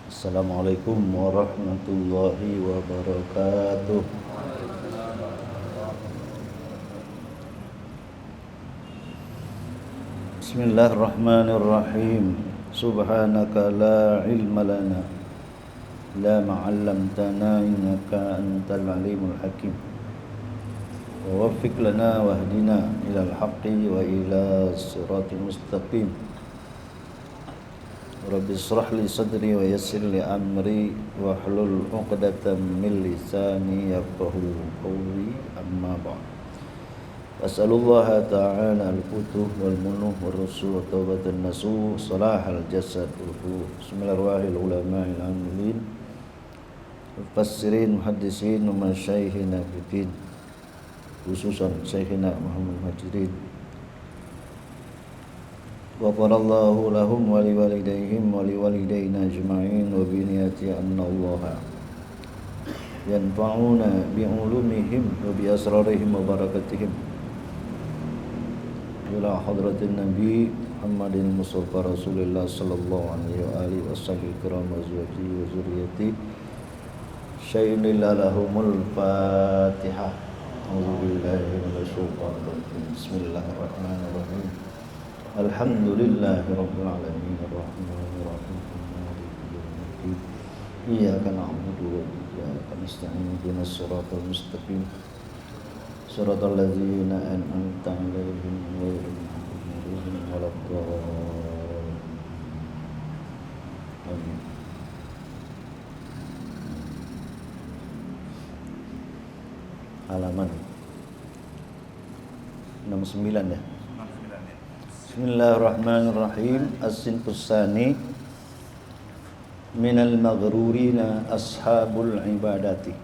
Assalamualaikum warahmatullahi wabarakatuh. Bismillahirrahmanirrahim. Subhanaka la ilma lana la ma'allamtana innaka antal alimul hakim. Wa waffiq lana wahdina ilal haqqi wa ila siratal mustaqim. Rabbi israh li sadri wa yassir li amri wa hlul 'uqdatam min lisani yafqahu qawli, amma ba'd. As'alullaha ta'ala al-futuh wal munuh wal rusuh wa tawbatan nasuh salahal jasad ruh. Bismillahirrahmanirrahim. Ulama'il amilin mufassirin muhaddisin wa masyayikhina fiddin, khususan syekhina Muhammad Muhajirin. Ghafarallahu lahum wa liwalidayhim wa liwalidayna ajma'in wa biniyati anna allaha yanfa'una bi'ulumihim wa bi asrarihim wa barakatihim ila hadratin nabi Muhammadin Mustafa Rasulullah sallallahu alaihi wa alihi wa sahbihi kiram azwaji wa zuriyati syai'illah lahumul fatihah. A'udzubillahi minasyaitonir rajim. Bismillahirrahmanirrahim. Alhamdulillahi rabbil alamin arrahmanir rahim maliki yaumiddin iyyaka na'budu wa iyyaka nasta'in ihdinas siratal mustaqim siratal ladzina an'amta 'alaihim ghairil maghdubi 'alaihim waladdallin. Amin. Halaman 69 ya. Bismillahirrahmanirrahim. As-sinfus tsani minal maghrurina ashabul ibadati.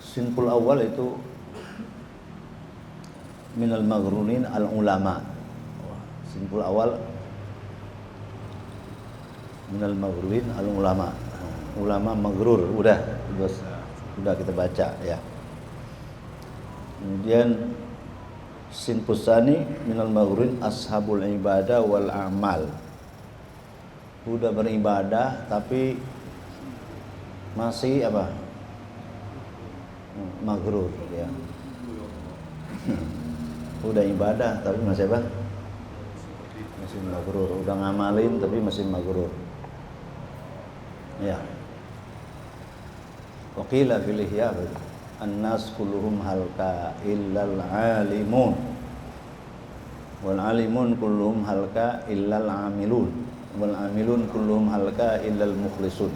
Sinful awal itu minal maghrurin al-ulama. Sinful awal minal maghrurin al-ulama. Ulama maghrur udah kita baca ya. Kemudian sinfus tsani minal maghrurin ashabul ibadah wal a'mal. Udah beribadah tapi masih apa? Maghrur ya. Udah ibadah tapi masih apa? Masih maghrur. Udah ngamalin tapi masih maghrur. Ya. Wa qila fil ihya an-nas kulluhum halka illal alimun wal alimun kulluhum halka illal amilun wal amilun kulluhum halka illal mukhlisun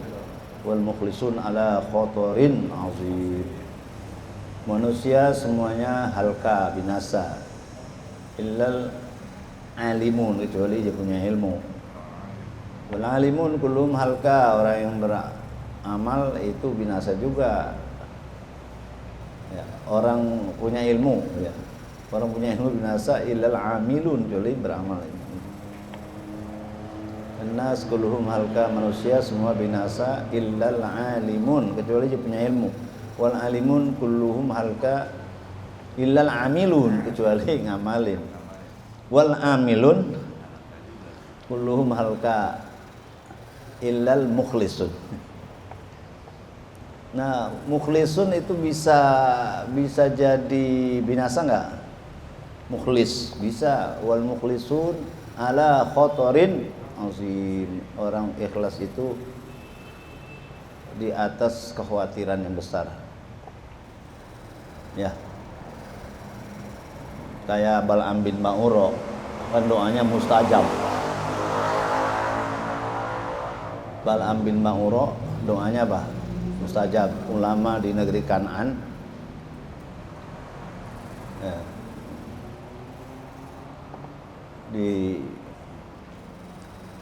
wal mukhlisun ala khatarin azim. Manusia semuanya halka, binasa, illal alimun, kecuali dia punya ilmu. Wal alimun kulluhum halka, orang yang beramal itu binasa juga. Ya, orang punya ilmu ya. Orang punya ilmu binasa illal amilun, kecuali beramal. An-nas kulluhum halka, manusia semua binasa illal alimun, kecuali dia punya ilmu. Wal alimun kulluhum halka illal amilun, kecuali ngamalin. Wal amilun kulluhum halka illal mukhlisun. Nah, mukhlisun itu bisa jadi binasa enggak? Mukhlis bisa. Wal mukhlisun ala khatarin azim. Orang ikhlas itu di atas kekhawatiran yang besar. Ya. Kayak Bal'am bin Ba'ura, kan doanya mustajab. Bal'am bin Ba'ura doanya apa? Mustajab. Ulama di negeri Kan'an ya,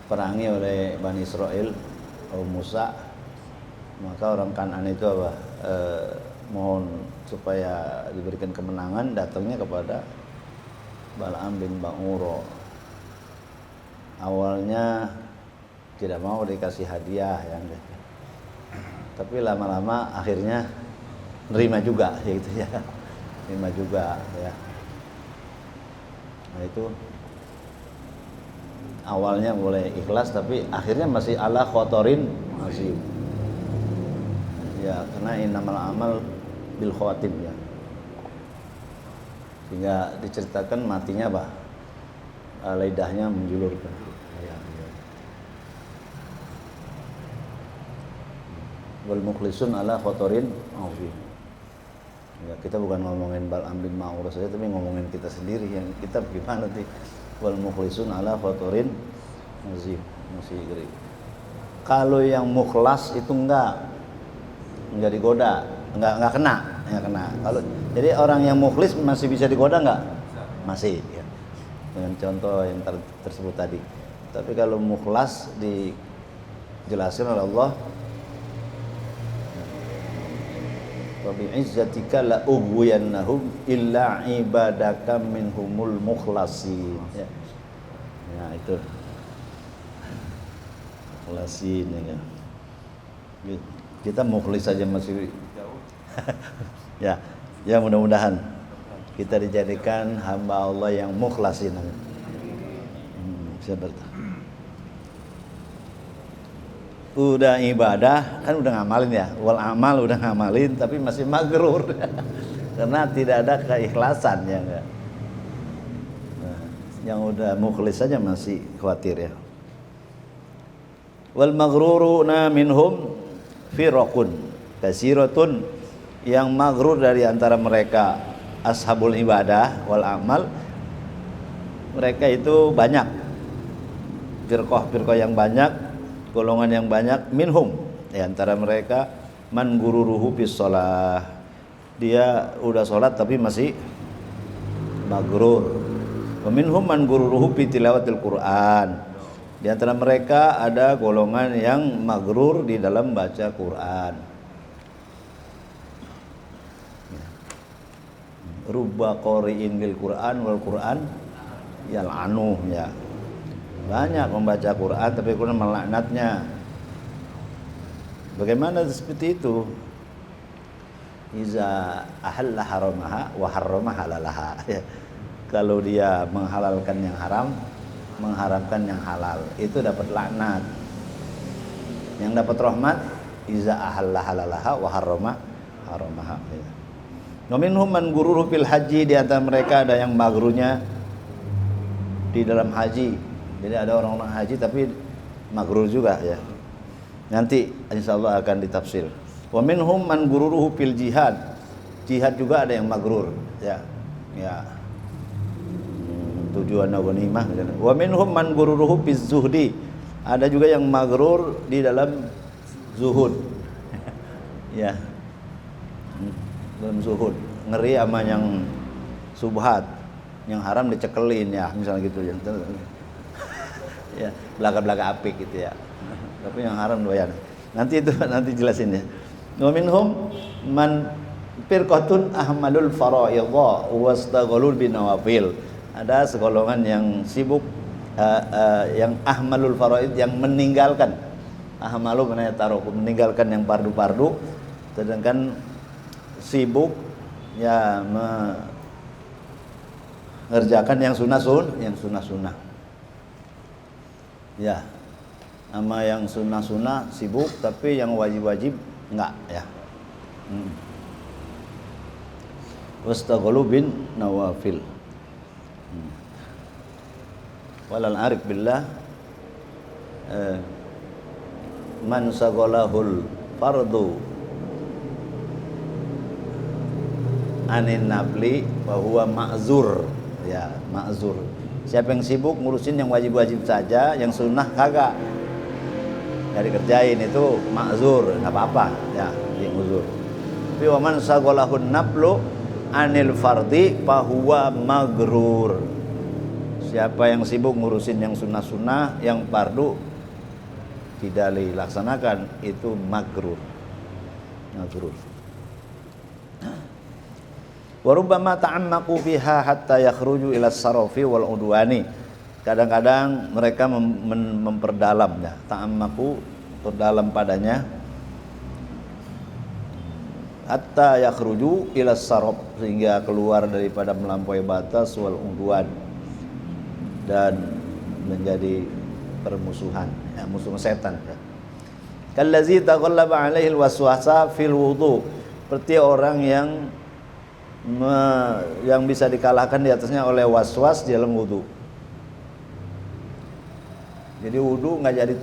diperangi oleh Bani Israel, kaum Musa. Maka orang Kan'an itu apa? Mohon supaya diberikan kemenangan, datangnya kepada Bal'am bin Ba'ura. Awalnya tidak mau dikasih hadiah yang tapi lama-lama akhirnya nerima juga, ya gitu ya. terima juga ya. Nah itu awalnya boleh ikhlas tapi akhirnya masih ala khotorin masih ya, karena innamal amal bil khawatim ya, sehingga diceritakan matinya apa, lidahnya menjulurkan ya, ya. Wal mukhlisun ala khotorin azim ya, kita bukan ngomongin Bal'am bin Ma'rur saja tapi ngomongin kita sendiri, yang kita gimana nanti. Wal mukhlisun ala khotorin azim masih geri. Kalau yang mukhlas itu enggak digoda, enggak kena. Kalau jadi orang yang mukhlis masih bisa digoda enggak? Masih ya. Dengan contoh yang tersebut tadi. Tapi kalau mukhlas dijelaskan oleh Allah, wa bi'izzatika la ughwiyannahum illa ibadaka minhumul mukhlasin ya. Ya itu. Mukhlasin ya. Kita mukhlis saja masih jauh. ya mudah-mudahan kita dijadikan hamba Allah yang mukhlasin. Siapa itu? Udah ibadah kan udah ngamalin ya, wal amal udah ngamalin tapi masih magrur karena tidak ada keikhlasan ya enggak. Nah, yang udah mukhlis saja masih khawatir ya. Wal maghruruna minhum firaqun kasiratun, yang maghrur dari antara mereka ashabul ibadah wal amal, mereka itu banyak, firqah yang banyak, golongan yang banyak. Minhum, di antara mereka man gururuhu bis shalah, dia udah sholat tapi masih maghrur. Wa minhum man gururuhu bi tilawatil Quran, di antara mereka ada golongan yang maghrur di dalam baca Quran. Rubba qari'in bil Quran wal Quran yal'anuh ya. Banyak membaca Quran tapi Quran melaknatnya. Bagaimana seperti itu? Iza ahalla haramaha wa harrama halalaha. Kalau dia menghalalkan yang haram, mengharamkan yang halal, itu dapat laknat. Yang dapat rahmat iza ahalla halalaha wa harrama haramaha. Wa minhum man gururuhu fil haji, di antara mereka ada yang maghrurnya di dalam haji. Jadi ada orang-orang haji tapi maghrur juga ya. Nanti insyaallah akan ditafsir. Wa minhum man gururuhu fil jihad. Jihad juga ada yang maghrur ya. Ya. Tujuan ghanimah. Wa minhum man gururuhu fiz zuhdi. Ada juga yang maghrur di dalam zuhud. Ya. Dalam zuhud, ngeri sama yang subhat, yang haram dicekelin ya, misalnya gitu ya. Ya, belaka-belaka apik gitu ya. Tapi yang haram doyan. Nanti itu nanti jelasin ya. Wa minhum man firqatun ahmalul faraidha wastaghalul binawafil. Ada segolongan yang sibuk yang ahmalul faraid, yang meninggalkan, ahmalu mana taruh, meninggalkan yang fardu-fardu, sedangkan sibuk ya mengerjakan yang sunnah-sunnah. Ya, sama yang sunnah-sunnah sibuk, tapi yang wajib-wajib enggak ya. Wastaghalu bin nawafil. Walal arif billah man saghalahul fardu anin nafli bahwa ma'zur ya, ma'zur. Siapa yang sibuk ngurusin yang wajib-wajib saja, yang sunnah kagak, nggak dikerjain, itu ma'zur, nggak apa-apa ya, yang uzur. Tapi wa man saghalahun naflu anil fardi bahwa maghrur. Siapa yang sibuk ngurusin yang sunnah-sunnah, yang fardu tidak dilaksanakan, itu maghrur. Wa rubbama ta'ammaqu fiha hatta yakhruju ila sarafi wal udwani. Kadang-kadang mereka memperdalam ya, ta'ammaqu, perdalam padanya hatta yakhruju ila sarab, sehingga keluar daripada melampaui batas, wal udwan, dan menjadi permusuhan, ya, musuh setan ya. Kallazi taghallaba alaihi alwaswasa fil wudu, seperti orang yang bisa dikalahkan di atasnya oleh waswas di dalam wudu. Jadi wudu nggak jadi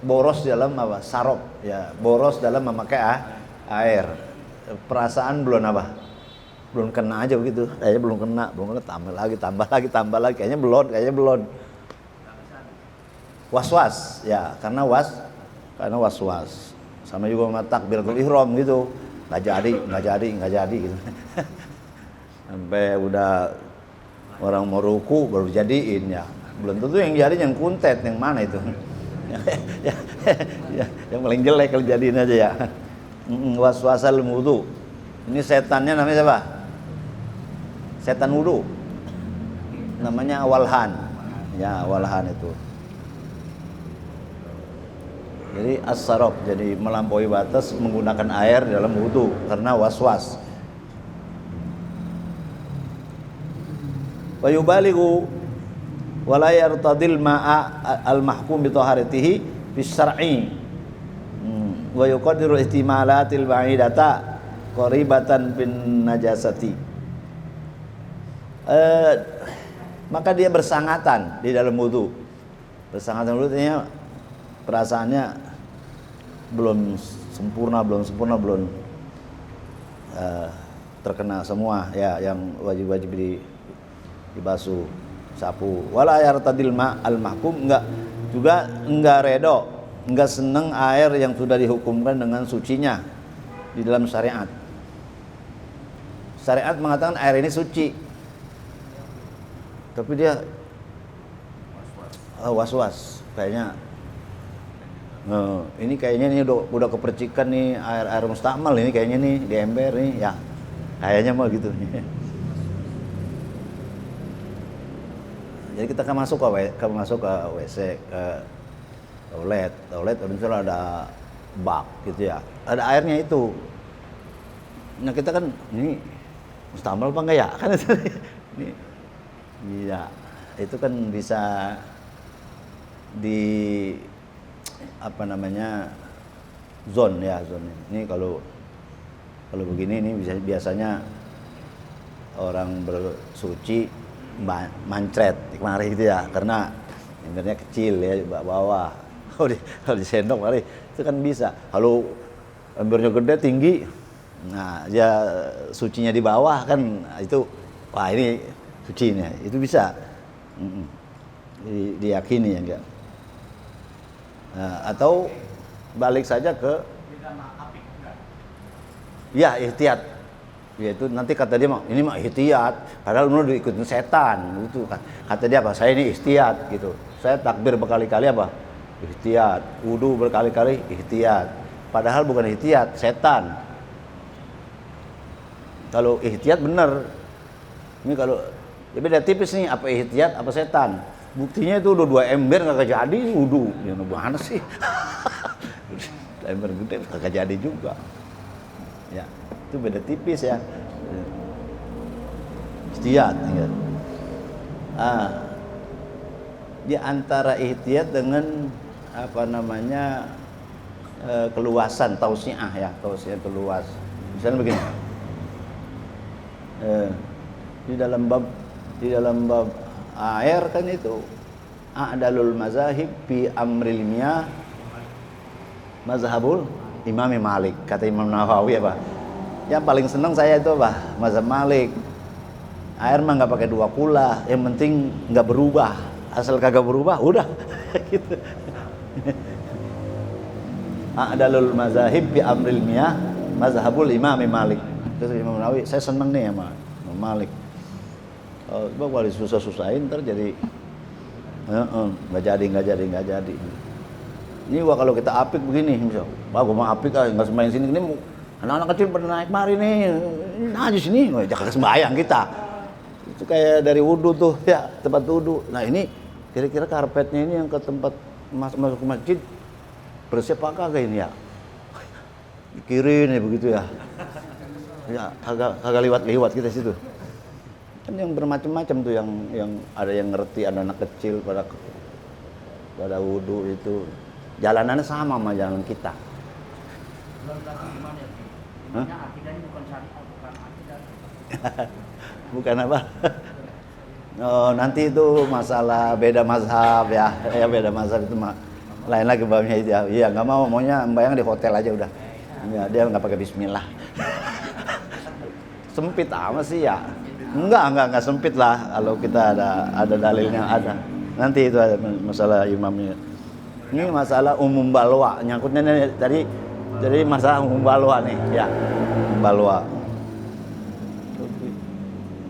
boros dalam apa? Sarop, ya, boros dalam memakai air. Perasaan belum apa? Belum kena aja begitu. Kayaknya belum kena, tambah lagi. Kayaknya belum. Was-was, ya, karena was-was. Sama juga sama takbiratul ihram gitu. Nggak jadi gitu. Sampai udah orang mau ruku baru jadiin, ya. Belum tentu yang jadi yang kuntet, yang mana itu. Yang paling jelek kalau jadiin aja ya. Waswasal wudu. Ini setannya namanya siapa? Setan wudu. Namanya walhan. Ya, walhan itu. Jadi as-sarab, jadi melampaui batas menggunakan air dalam wudu karena waswas. Wa yubalighu wa la yartadil ma'a al-mahkum bi taharatihi fi syar'i wa yuqaddiru ihtimalatil ba'idata qaribatan bin najasati. Maka dia bersangatan di dalam wudu. Bersangatan wudu artinya perasaannya belum sempurna terkena semua, ya, yang wajib dibasuh, sapu. Wala yartadil ma al mahkum, enggak redo, enggak seneng air yang sudah dihukumkan dengan sucinya di dalam syariat. Syariat mengatakan air ini suci, tapi dia was-was kayaknya. Ini kayaknya nih udah kepercikan nih air mustakmal ini kayaknya nih di ember nih, ya, kayaknya mah gitu. Jadi kita masuk ke WC, ke toilet misalnya ada bak gitu ya, ada airnya itu. Nah kita kan ini mustakmal apa enggak ya? Kan itu ini, iya, itu kan bisa di zone. Ini kalau begini ini biasanya orang bersuci mancret kemari gitu ya, karena embernya kecil ya, bawah. Kalau di sendok mari itu kan bisa. Kalau embernya gede tinggi, nah ya sucinya di bawah kan, itu wah ini sucinya itu bisa diyakini ya enggak. Atau balik saja ke ya ihtiyat, yaitu nanti kata dia ini mah ihtiyat, padahal menurut ikutin setan gitu. Kata dia apa? Saya ini ihtiyat gitu. Saya takbir berkali-kali apa? Ihtiyat. Wudu berkali-kali ihtiyat. Padahal bukan ihtiyat, setan. Kalau ihtiyat benar. Ini kalau ya beda tipis nih, apa ihtiyat apa setan. Buktinya itu udah 2 ember kagak jadi wudu. Ya mana sih? Ember gede kagak jadi juga. Ya, itu beda tipis ya. Ihtiyat ya. Di antara ihtiyat dengan keluasan, tausiah ya, tausiah itu luas. Misalnya begini. Di dalam bab air kan itu a'dalul mazahib fi amril miyah mazhabul Imam Malik, kata Imam Nawawi apa? Yang paling senang saya itu apa? Mazhab Malik. Air mah nggak pakai 2 kula, yang penting nggak berubah. Asal kagak berubah, udah gitu. A'dalul mazahib fi amril miyah mazhabul Imam Malik. Terus Imam Nawawi, saya senang nih sama Imam Malik. Sebab kalau susah-susahin ntar jadi nggak jadi. Ini kalau kita apik begini, misal, gua mau apik nggak sembahyang sini, ini anak-anak kecil pada naik mari nih, najis sini, jangan sembahyang kita. Itu kayak dari wudu tuh ya, tempat wudu. Nah ini kira-kira karpetnya ini yang ke tempat masuk ke masjid bersih apa kagak ini ya? pikirin ya begitu ya. Ya kagak liwat kita situ. Kan yang bermacam-macam tuh yang ada yang ngerti, ada anak kecil pada wudhu itu. Jalanannya sama jalan kita. Hah? Akidahnya bukan syariat, bukan akidah. Bukan apa? Oh, nanti itu masalah beda mazhab ya. Ya beda mazhab itu lain lagi babnya itu ya. Iya, enggak maunya membayang di hotel aja udah. Ya, dia enggak pakai bismillah. Sempit amat sih ya. Enggak sempit lah kalau kita ada dalilnya ada. Nanti itu ada masalah imamnya. Ini masalah umum balwa, nyangkutnya nih jadi masalah umum balwa nih, ya. Balwa.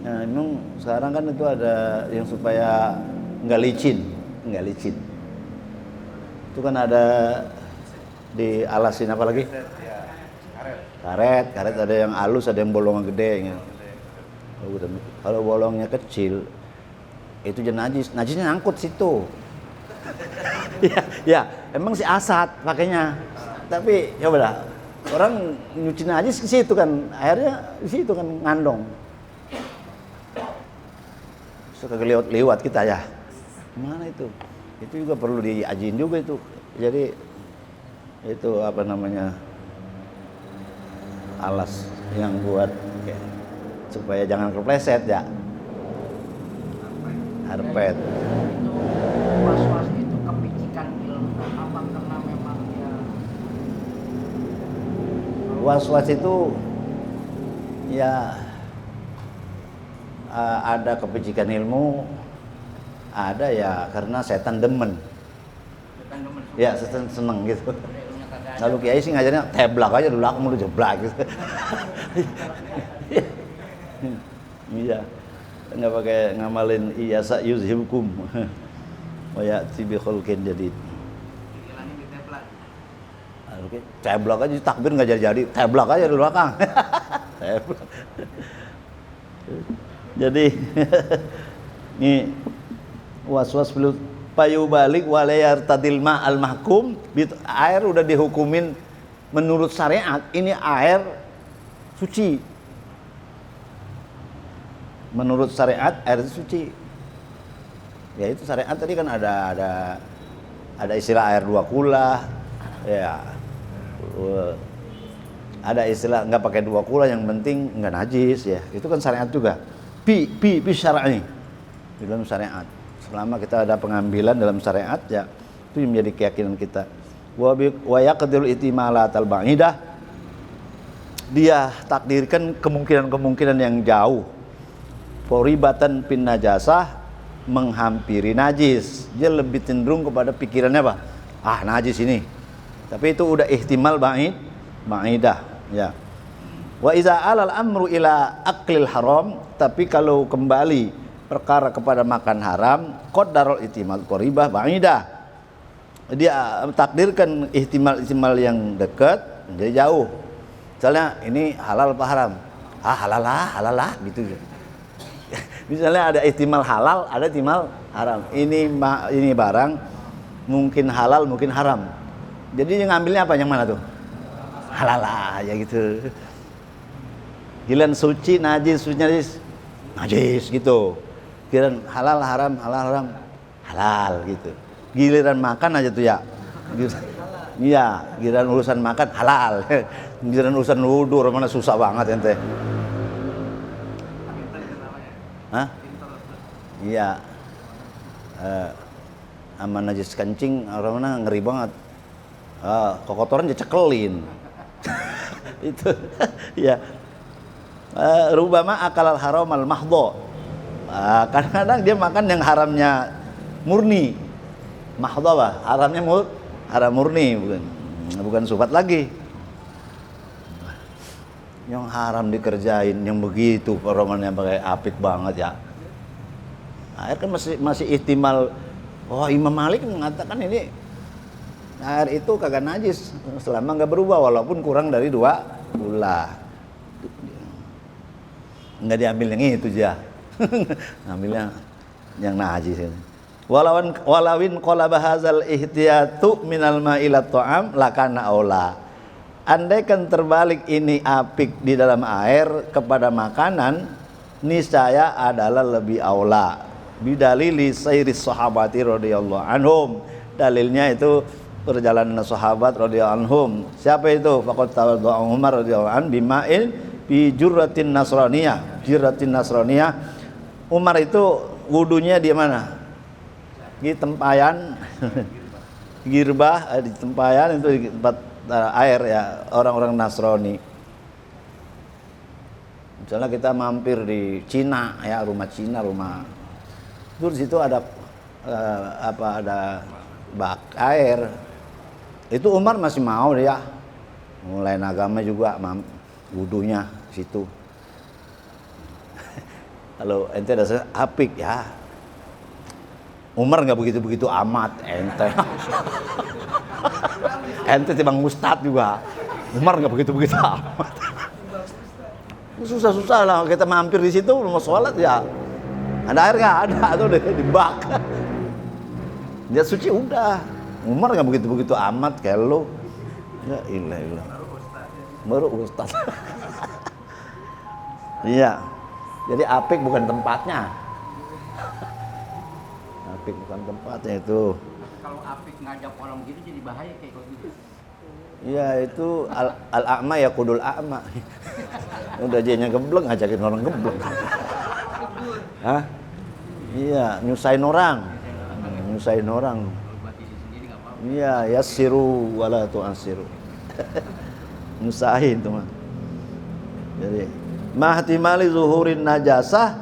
Nah, memang sekarang kan itu ada yang supaya nggak licin. Itu kan ada di alasin apa lagi? Karet ada yang halus, ada yang bolongan gede gitu. Kalau bolongnya kecil itu najisnya nyangkut situ. ya, emang si asat pakainya. Tapi coba dah, orang nyuci najis ke situ kan, airnya di situ kan ngandong. Suka lewat kita ya. Mana itu? Itu juga perlu diajiin juga itu. Jadi itu apa namanya? Alas yang buat supaya jangan kepleset ya. Harpet. Was-was itu kepicikan ilmu apa karena memang ya. Was-was itu ya ada kepicikan ilmu, ada ya karena setan demen. Ya setan seneng gitu. Lalu kiai sih ngajarnya teblak aja dulu, aku mau jeblak gitu. Iya, nggak pakai ngamalin iyasa yuzhibkum wa ya'ti bi khulqin jadid. Oke, teblak aja takbir nggak jadi, teblak aja di belakang. Jadi ini was-was belum payu balik walayar tadil ma al mahkum, air udah dihukumin menurut syariat, ini air suci. Menurut syariat air itu suci. Ya itu syariat tadi kan ada istilah air dua kula, ya. Ada istilah nggak pakai dua kula, yang penting nggak najis ya. Itu kan syariat juga. Bi syar'i di dalam syariat. Selama kita ada pengambilan dalam syariat ya, itu menjadi keyakinan kita. Wa yaqdirul ihtimalat al-ba'idah, dia takdirkan kemungkinan yang jauh. Poribatan pin najasah, menghampiri najis. Dia lebih cenderung kepada pikirannya apa? Ah, najis ini. Tapi itu udah ihtimal ba'idah ya. Wa iza alal amru ila aklil haram, tapi kalau kembali perkara kepada makan haram, qaddarul ihtimal qoribah ba'idah. Dia takdirkan ihtimal yang dekat menjadi jauh. Misalnya ini halal apa haram? Ah, halalah gitu. Misalnya ada ihtimal halal, ada ihtimal haram. Ini barang mungkin halal, mungkin haram. Jadi ngambilnya apa, yang mana tuh? Halal ya gitu. Giliran suci najis, najis gitu. Giliran halal haram, halal gitu. Giliran makan aja tuh ya. Iya, giliran urusan makan halal. Giliran urusan wudu mana susah banget ente. Hah? Iya. Sama najis kencing orang mana ngeri banget. Kotoran dia cekelin. Itu ya. Rubama akalal haram al mahdho. Kadang-kadang dia makan yang haramnya murni. Mahdho apa? Haramnya haram murni, bukan syubhat lagi. Yang haram dikerjain, yang begitu romannya pakai apik banget ya. Air kan masih ihtimal. Oh, Imam Malik mengatakan ini air itu kagak najis selama nggak berubah walaupun kurang dari 2 kula. Nggak diambil yang itu aja. Ngambilnya yang najis ini. Walawin qala bahazal ihtiyatu minal ma'ilat ta'am lakana aula. andaikan terbalik ini apik di dalam air kepada makanan, niscaya adalah lebih aula. Bidalili sayris sahabati radhiyallahu anhum. Dalilnya itu perjalanan sahabat radhiyallahu anhum. Siapa itu? Faqad tawadda'a Umar radhiyallahu an bima'il bi jurratin nasraniyah. Jurratin nasraniyah. Umar itu wudunya di mana? Di tempayan. Girbah di tempayan itu di tempat air ya orang-orang Nasrani. Misalnya kita mampir di Cina ya, rumah Cina, rumah itu di situ ada ada bak air. Itu Umar masih mau dia. Mulai agama juga wudunya situ. Kalau ente dasar apik ya. Umar nggak begitu amat ente. Ente timbang ustad juga. Umar nggak begitu amat. Susah lah kita mampir di situ mau sholat ya. Ada air nggak? Ada tuh di bak. Dia suci udah. Umar nggak begitu amat kayak lo. Ya ilah. Baru ustad. Iya. Jadi apik bukan tempatnya. Apik bukan tempatnya itu. Kalau apik ngajak orang gitu jadi bahaya kayak gitu. Iya itu al-a'ma ya kudul a'ma. Udah jadinya geblek ngajakin orang geblek. Hah? Iya, nyusahin orang. Iya, yassiru wala tu'assiru. Nyusahin tuh mah. Jadi mahtimali zuhurin najasah,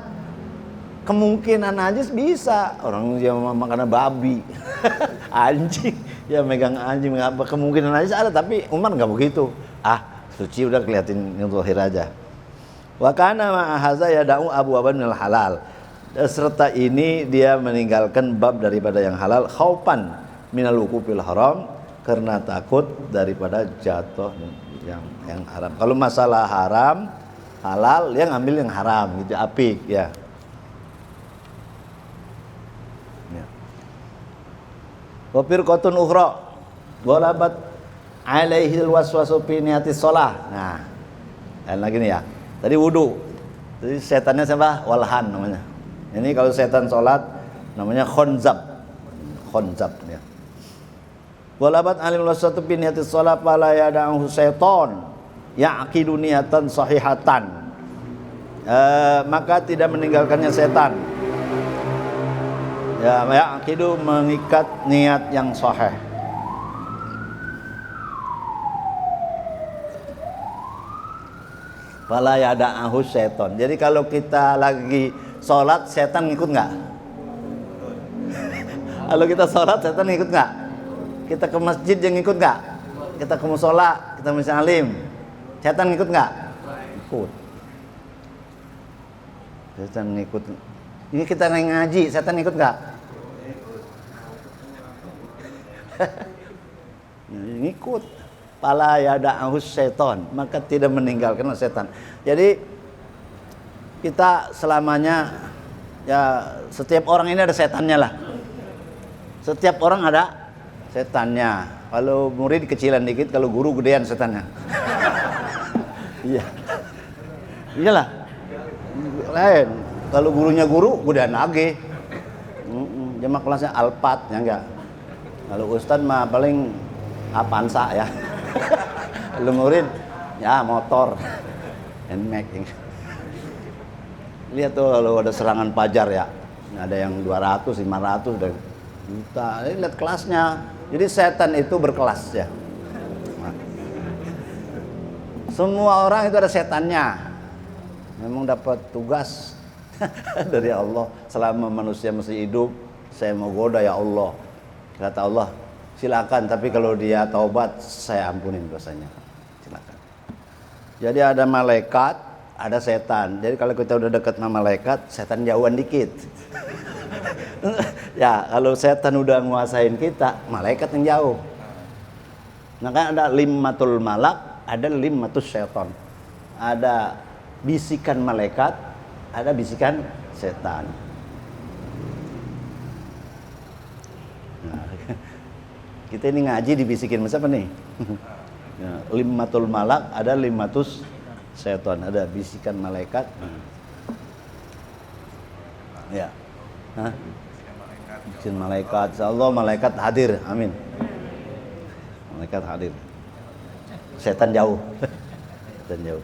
kemungkinan najis bisa orang yang makan babi. Anjing ya megang anjing apa kemungkinan najis ada, tapi Umar nggak begitu. Suci udah kelihatin zahir aja. Wa kana ma haza yada'u abwaban minal halal. Serta ini dia meninggalkan bab daripada yang halal khaufan minal wuqufil haram, karena takut daripada jatuh yang haram. Kalau masalah haram halal dia ngambil yang haram gitu, apik ya. Wa firqatun ukhra ghalabat alaihi alwaswasu fi niyatis shalah. Nah, dan lagi nih ya. Tadi wudu. Jadi setannya siapa? Walhan namanya. Ini kalau setan salat namanya khonzab. Khonzab ya. Ghalabat alaihi alwaswasu fi niyatis shalah fala yada'u syaitan ya'qidu niyatan sahihatan. Maka tidak meninggalkannya setan. Ya, ya'qidu mengikat niat yang sahih. Fala yada'ahu syaitan. Jadi kalau kita lagi sholat, setan ngikut nggak? Kalau kita sholat, setan ngikut nggak? Kita ke masjid yang ngikut nggak? Kita ke musola, kita misalnya alim, setan ngikut nggak? Ikut. Setan ngikut. Ini kita ngaji, setan ngikut nggak? Ngikut. Pala yada'ahu syaitan, maka tidak meninggalkan setan. Jadi kita selamanya ya, setiap orang ini ada setannya lah. Setiap orang ada setannya. Kalau murid kecilan dikit, kalau guru gedean setannya. Iya. Iyalah. Lain. Kalau gurunya guru, gedean lagi. Jemaah kelasnya alpat, ya enggak. Kalau ustad mah paling Avanza ya. Lu murid ya motor NMAX. Lihat tuh kalau ada serangan pajar ya, ada yang 200, 500 dan juta. Lihat kelasnya. Jadi setan itu berkelas ya. Semua orang itu ada setannya. Memang dapat tugas dari Allah. Selama manusia masih hidup, saya mau goda ya Allah. Kata Allah, silakan, tapi kalau dia taubat saya ampunin dosanya. Silakan. Jadi ada malaikat, ada setan. Jadi kalau kita udah dekat sama malaikat, setan jauhan dikit. Ya, kalau setan udah nguasain kita, malaikat yang jauh. Nah kan ada limmatul malak, ada limmatus setan. Ada bisikan malaikat, ada bisikan setan. Kita ini ngaji dibisikin siapa nih? Ya, limatul malak, ada limatus setan, ada bisikan malaikat. Ya. Hah? Bisikan malaikat. Insyaallah malaikat hadir. Amin. Malaikat hadir. Setan jauh. Setan jauh.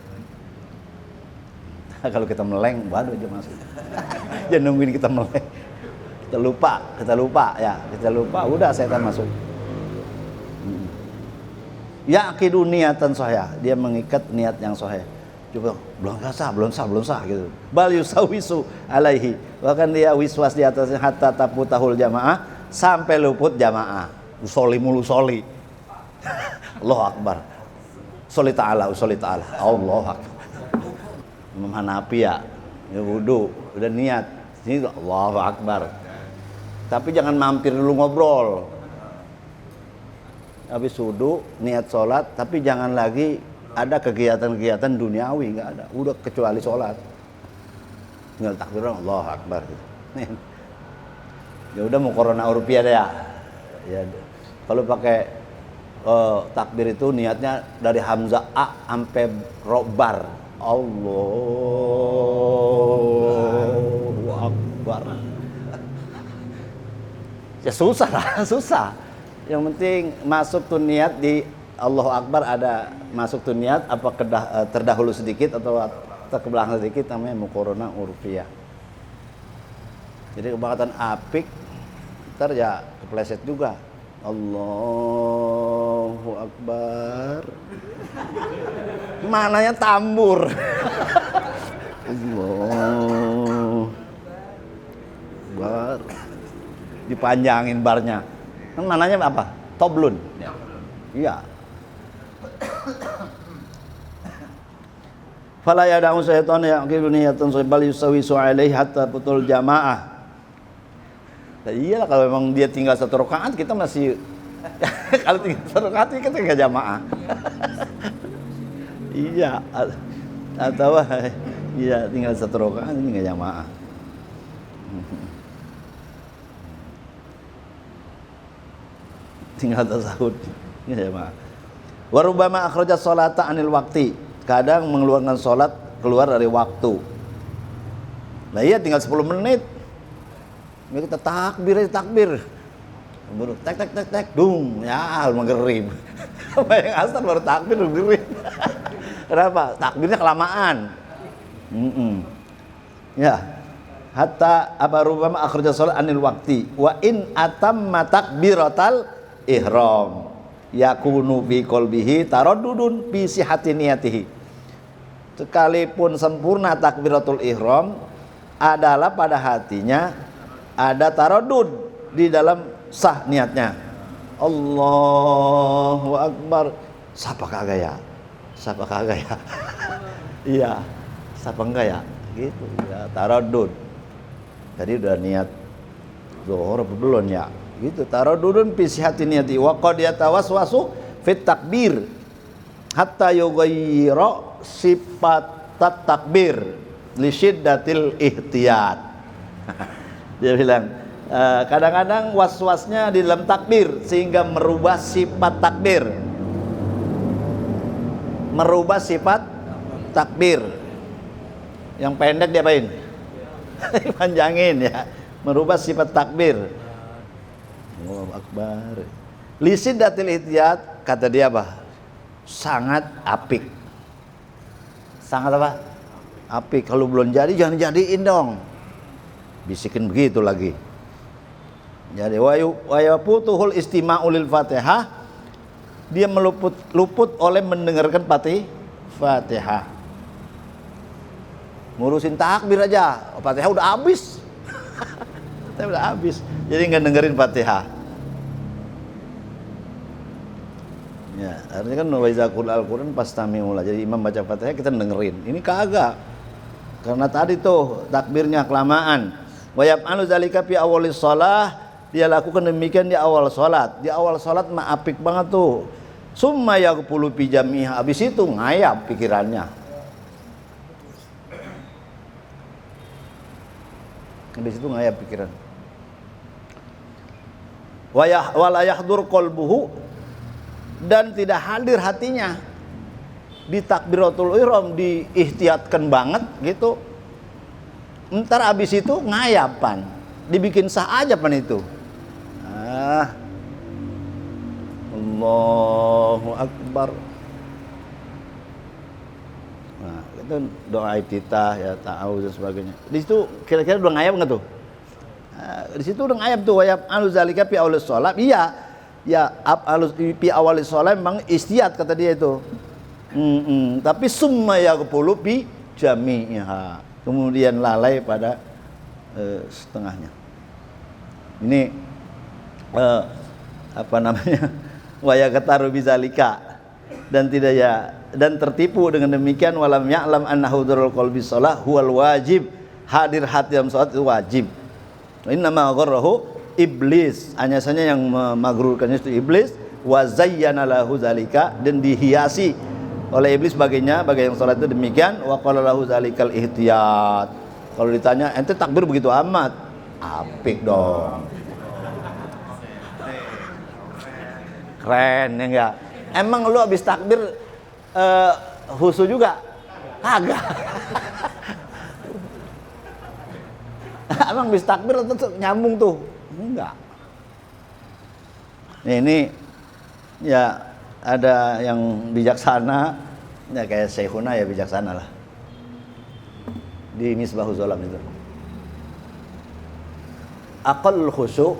Kalau kita meleng, baru aja masuk. Jangan nungguin kita meleng. Kita lupa ya. Kita lupa, udah setan masuk. Yaqidu niatan sahih, dia mengikat niat yang sahih. Coba belum sah gitu. Bal yusawisu alaihi, bahkan dia wiswas di atasnya hatta taputahul jamaah, sampai luput jamaah. Usoli mulu soli. Allahu akbar. Soli ta'ala. Allahu akbar. Imam Hanafi ya wudu, udah niat. Ini Allahu akbar. Tapi jangan mampir dulu ngobrol. Habis wudu, niat sholat, tapi jangan lagi ada kegiatan-kegiatan duniawi, nggak ada. Udah kecuali sholat. Tinggal takbir Allahu akbar. Ya udah mau corona rupiah deh ya. Ya. Kalau pakai takbir itu niatnya dari hamzah a sampai robar. Allahu akbar. Ya susah lah, susah. Yang penting masuk tuh niat di Allahu Akbar, ada masuk tuh niat apa terdahulu sedikit atau ke belakang sedikit, namanya muqaranah urfiyah. Jadi kebangkatan apik ntar ya kepleset juga. Allahu Akbar. Mananya tambur. Allahu Akbar. Dipanjangin barnya. Kan mananya apa? Toblun. Iya. Fala yada'u syaitan yaqilu niyatan bal yusawisu alaihi hatta putul jamaah. Nah, iyalah kalau memang dia tinggal satu rakaat kita masih kalau tinggal satu rakaat kita enggak jamaah. Iya. Atau iya tinggal satu rakaat ini enggak jamaah. Tinggal tasahud. Ya, Pak. Wa rubbama akhraja sholata anil waqti. Kadang mengeluarkan sholat keluar dari waktu. Nah iya tinggal 10 menit. Kita takbir. Baru tek dung. Ya, maghrib. Bayang asar baru takbir maghrib. Kenapa? Takbirnya kelamaan. Ya. Hatta rubbama akhraja sholat anil waqti wa in atamma takbiratal ihram yakunu fi qalbihi taraddudun fi sihhati niyatihi. Sekalipun sempurna takbiratul ihram, adalah pada hatinya ada taraddud di dalam sah niatnya. Allahu akbar. Siapa kagak ya? Iya, siapa enggak ya? Gitu ya, taraddud. Jadi udah niat zuhur belum ya? Gitu, taraddudun fi sihhati niyati wa qad yatawaswasu fit takbir hatta yughayyira sifatat takbir li syiddatil ihtiyat. Dia bilang kadang-kadang was-wasnya di dalam takbir sehingga merubah sifat takbir. Merubah sifat takbir. Yang pendek diapain? Panjangin ya. Merubah sifat takbir. Allahu akbar. Lisiddatil ihtiyat, kata dia apa? Sangat apik. Sangat apa? Apik. Kalau belum jadi jangan jadiin dong. Bisikin begitu lagi. Jadi wa yafutuhul istima'u lil Fatihah, dia luput oleh mendengarkan Fatihah. Ngurusin takbir aja, Fatihah udah habis. Udah habis. Jadi nggak dengerin Fatihah. Ya, artinya kan wa iza qul al-Qur'an fastami'u. Jadi imam baca Fatihah kita dengerin. Ini kagak. Karena tadi tuh takbirnya kelamaan. Wa yaf'alu zalika fi awwalis shalah, dia lakukan demikian di awal salat. Di awal salat mah apik banget tuh. Summa yaqulu fi jami'ha, habis itu ngayap pikirannya. Habis itu ngayap pikiran. Wa la yahdur qalbuhu, dan tidak hadir hatinya di takbiratul ihram, diihtiyatkan banget gitu. Ntar abis itu ngayapan, dibikin sah aja pan itu. Allahu Akbar. Nah, itu doa iftitah ya, ta'awuz dan sebagainya. Di situ kira-kira udah ngayap nggak tuh? Nah, di situ udah ngayap tuh, wayab aluzalika fi awal sholat. Iya, ya aluz fi awal sholat memang istiyat kata dia itu. Tapi summa yaqulu bi jami'iha. Kemudian lalai pada setengahnya. Ini apa namanya? Wa yaqtaru bizalika, dan tidak ya, dan tertipu dengan demikian, walam ya'lam anna hudurul qalbi shalah huwal wajib, hadir hati dalam salat itu wajib. Inna ma gharrahu iblis, hanya saja yang memagrurkannya itu iblis, wa zayyana lahu zalika, dan dihiasi oleh iblis baginya, bagi yang salat itu demikian, wa qala lahu zalikal ihtiyat. Kalau ditanya ente takbir begitu amat, apik dong. Keren ya enggak? Emang lu habis takbir husu juga? Kagak. Emang habis takbir tetap nyambung tuh? Enggak. Ini ya ada yang bijaksana, ya kayak Syekhuna ya bijaksana lah. Di Misbahuz Zalam itu. Aqall khusyuk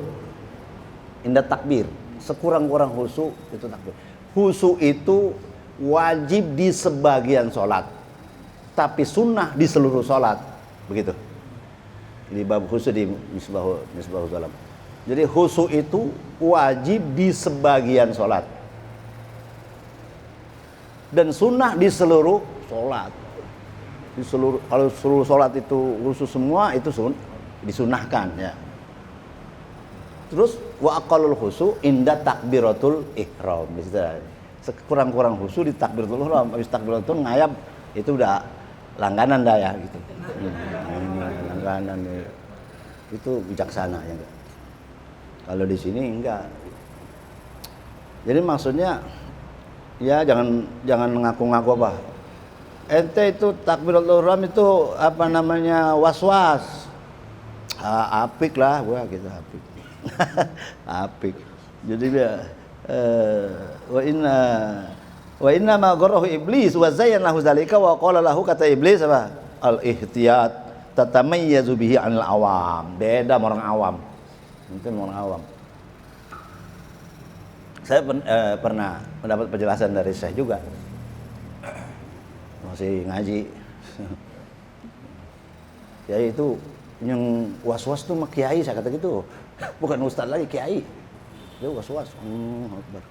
inda takbir. Sekurang-kurang khusyuk itu takbir. Khusyuk itu wajib di sebagian sholat, tapi sunnah di seluruh sholat, begitu. Di bab khusyuk di Misbahuz Zalam. Jadi khusyuk itu wajib di sebagian sholat, dan sunnah di seluruh sholat. Di seluruh, kalau seluruh sholat itu khusyuk semua, itu disunahkan ya. Terus wa aqallul khusyuk inda takbiratul ihram. Sekurang-kurang khusyuk di takbiratul ihram. Habis takbiratul ngayab itu udah langganan dah ya gitu. Langganan ya. Itu bijaksana ya enggak. Kalau di sini enggak. Jadi maksudnya ya jangan ngaku-ngaku apa. Ente itu takbiratul ihram itu apa namanya, was-was. Apik lah gua gitu, apik. Apik. Jadi dia wa inna ma gharahu iblis wa zayyana lahu zalika wa qala lahu, kata iblis apa? Al ihtiyat tatamayyazu bihi 'anil awam. Beda sama orang awam. Mungkin orang awam. Saya pernah mendapat penjelasan dari Syekh juga. Masih ngaji. Kiai itu yang was-was tuh sama kiai, saya kata gitu. Bukan ustaz lagi, kiai. Dia was-was. Akbar.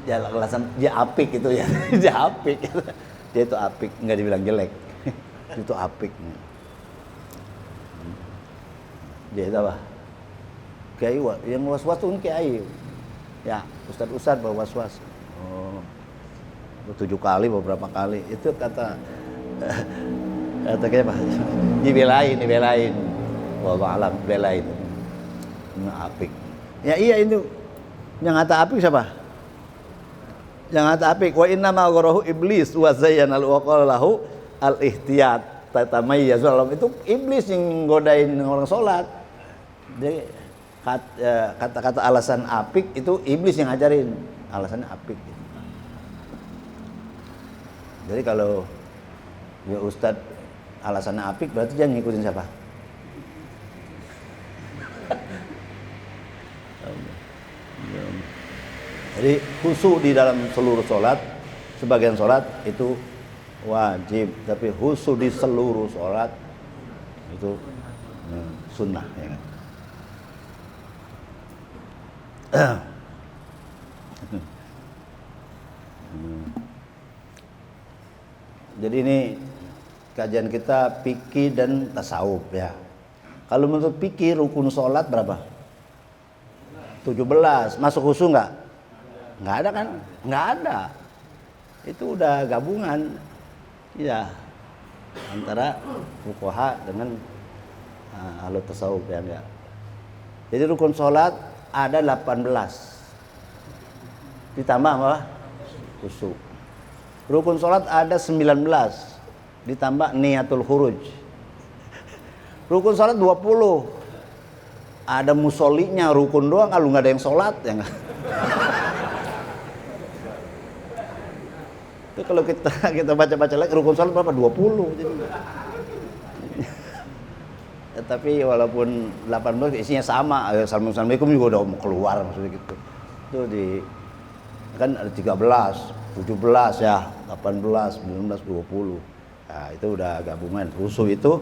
Dia alasan dia apik itu ya. Dia apik. Dia itu apik, enggak dibilang jelek. Itu apik. Dia itu apa? Kiai yang was-was tuh kiai. Ya, ustaz-ustaz bawa was-was. 7 kali beberapa kali. Itu kata kayak apa? Dibelain. Wallahu alam, belain. Apik. Ya iya itu. Yang kata apik siapa? Yang kata apik wa inna ma gharahu iblis wa zayyana wa qala lahu al ihtiyat tatamayyazu. Itu iblis yang godain orang salat. Jadi kata-kata alasan apik itu iblis yang ngajarin. Alasannya apik. Jadi kalau ya ustadz alasannya apik, berarti dia ngikutin siapa? Jadi khusyuk di dalam seluruh sholat, sebagian sholat itu wajib, tapi khusyuk di seluruh sholat itu sunnah ya kan? Jadi ini kajian kita fikih dan tasawuf ya. Kalau menurut fikih rukun sholat berapa? 17. Masuk khusyuk enggak? Enggak ada kan? Enggak ada. Itu udah gabungan ya antara fuqaha dengan ahlu tasawuf ya enggak. Jadi rukun sholat ada 18. ditambah apa? Khusyuk. Rukun sholat ada 19 ditambah niatul khuruj. Rukun sholat 20. Ada musolinya, rukun doang, kalau nggak ada yang sholat ya nggak. Itu kalau kita baca-baca lagi rukun sholat berapa? 20 jadi. Ya, tapi walaupun 18 isinya sama, Assalamualaikum juga udah mau keluar maksudnya gitu. Itu kan ada 13, 17 ya, 18, 19, 20. Nah, itu udah gabungan. Khusyuk itu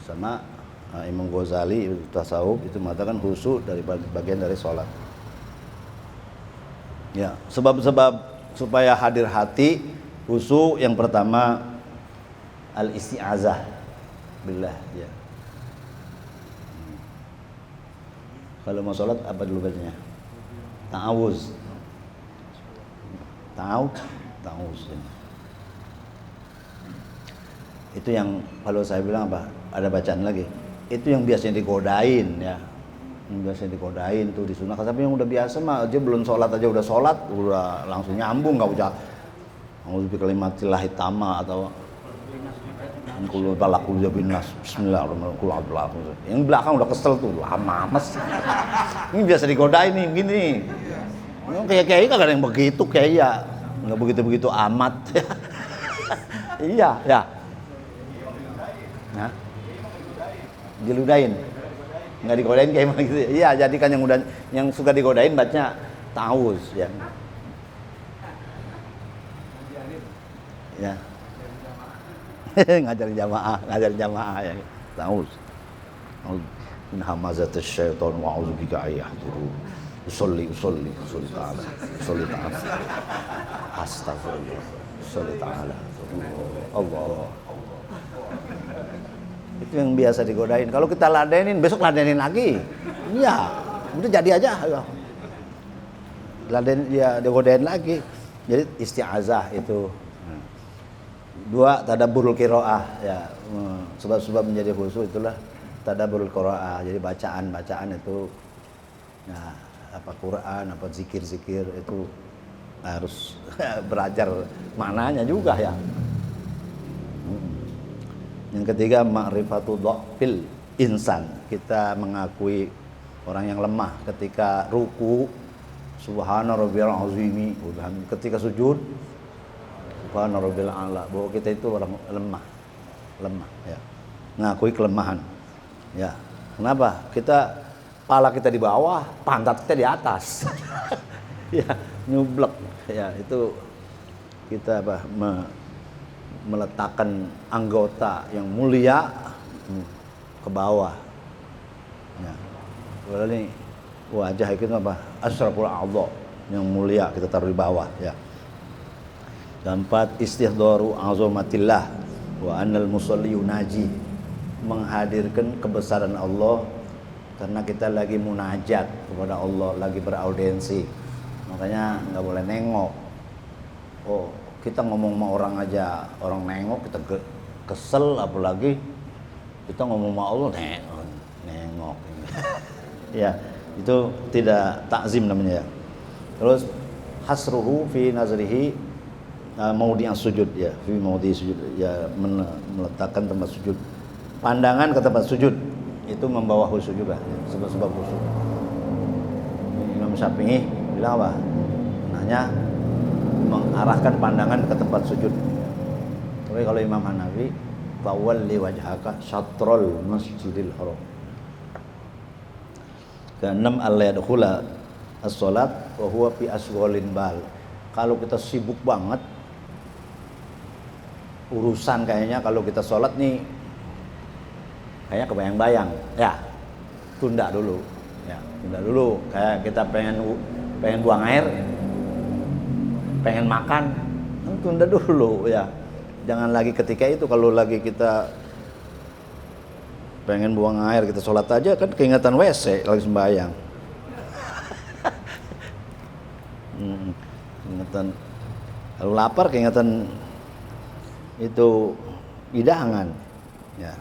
sama Imam Ghazali tasawuf itu mengatakan khusyuk dari bagian dari sholat. Ya, sebab-sebab supaya hadir hati khusyuk yang pertama al-isti'azah billah ya. Kalau mau sholat apa dulu bacanya? Ta'awuz. Ta'awuz. Itu yang kalau saya bilang apa? Ada bacaan lagi. Itu yang biasanya digodain ya. Yang biasanya digodain tuh disunahkan. Tapi yang udah biasa mah aja belum sholat aja udah sholat, udah langsung nyambung, nggak usah auzu bikalimatillahi tamma atau kullu balaqul binas bismillahirrahmanirrahim. Yang belakang udah kesel tuh lama mas. Ini biasa digodain nih gini. Kayak kagak ada yang begitu kayak ya. Nggak begitu amat. Iya ya. Nah, diludahin, nggak digodain kayak mana gitu. Iya, jadi kan yang suka digodain baca ta'awuz ya. Ya. ngajar jamaah ya. Ta'awuz. Min hamazatis syaitan wa a'udzu bika ayyahduru. Usolli ta'ala. Astagfirullah. Usolli ta'ala. Allah. Itu yang biasa digodain. Kalau kita ladenin, besok ladenin lagi. Iya, udah jadi aja. Ladenin ya, digodain lagi. Jadi isti'azah itu. 2, tadabburul qiraah ya. Sebab-sebab menjadi khusyuk itulah tadabburul qiraah. Jadi bacaan itu ya, apa Quran, apa zikir-zikir itu harus belajar maknanya juga ya. Yang ketiga ma'rifatu dhafil insan. Kita mengakui orang yang lemah ketika ruku subhana rabbiyal azimi, ketika sujud subhana rabbil a'la, bahwa kita itu orang lemah ya. Mengakui kelemahan. Ya. Kenapa? Kepala kita di bawah, pantat kita di atas. Ya, nyublek. Ya, itu kita meletakkan anggota yang mulia ke bawah. Ya. Kalau ini wajah itu apa? Asyraful a'dha, yang mulia kita taruh di bawah ya. Dan 4, istihdaru azamatillah wa annal musalli yunaji, menghadirkan kebesaran Allah karena kita lagi munajat kepada Allah, lagi beraudiensi. Makanya nggak boleh nengok. Oh, kita ngomong sama orang aja, orang nengok kita kesel, apalagi kita ngomong sama Allah nengok. Ya, itu tidak takzim namanya ya. Terus hasruhu fi nazrihi maudhi'as sujud ya, fi maudhi'is sujud ya, meletakkan tempat sujud. Pandangan ke tempat sujud itu membawa khusyuk juga, sebab-sebab khusyuk. Imam Syafi'i bilang apa? Nanya mengarahkan pandangan ke tempat sujud. Tapi kalau Imam Hanafi, fawalli wajhaka syatrul masjidil haram. Ke-6, alla yadkhula as-shalat wa huwa fi asghalin bal. Kalau kita sibuk banget urusan, kayaknya kalau kita sholat nih kayaknya kebayang-bayang ya, tunda dulu ya, kayak kita pengen buang air, pengen makan, tunda dulu ya. Jangan lagi ketika itu. Kalau lagi kita pengen buang air, kita sholat aja kan keingetan WC lagi sembahyang. Keingetan, kalau lapar keingetan itu hidangan ya.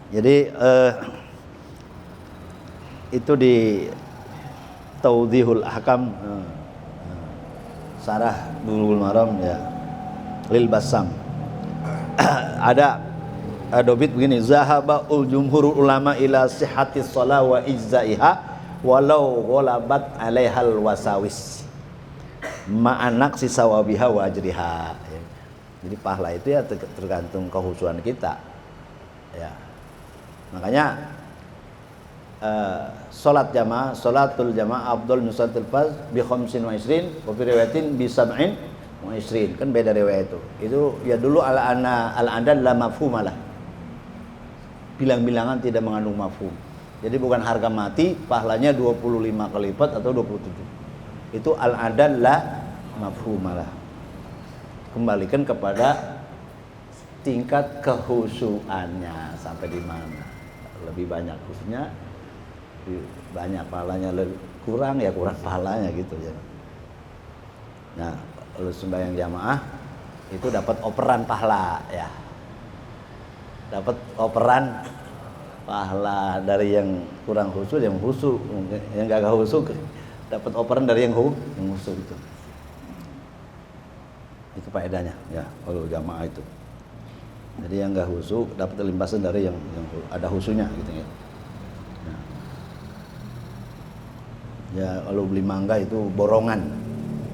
Jadi itu Taudhihul Ahkam, Sarah Bulughul Maram ya, Lil Bassam. Ada dobit begini, zahaba ul jumhurul ulama ila sihhatis shalah wa ijzaiha walau ghalabat alaihal wasawis ma'anak sisawabiha wa ajriha. Jadi pahala itu ya tergantung kehusuan kita ya. Makanya salatul jamaah afdal min salatil fardh bi 25 wa fi riwayatin bi 27 kan beda riwayat itu ya. Dulu al-adad la mafhumalah, bilang-bilangan tidak mengandung mafhum. Jadi bukan harga mati pahalanya 25 kali lipat atau 27. Itu al-adad la mafhumalah. Kembalikan kepada tingkat kehusuannya sampai di mana. Lebih banyak khususnya, banyak pahalanya, kurang ya kurang pahalanya gitu ya. Nah, kalau sembahyang jamaah itu dapat operan pahala ya. Dapat operan pahala dari yang kurang khusyuk, yang khusyuk, yang gak khusyuk dapat operan dari yang khusyuk itu. Itu faedahnya ya kalau jamaah itu. Jadi yang gak khusyuk dapat limpasan dari yang ada khusyuknya gitu ya. Ya kalau beli mangga itu borongan,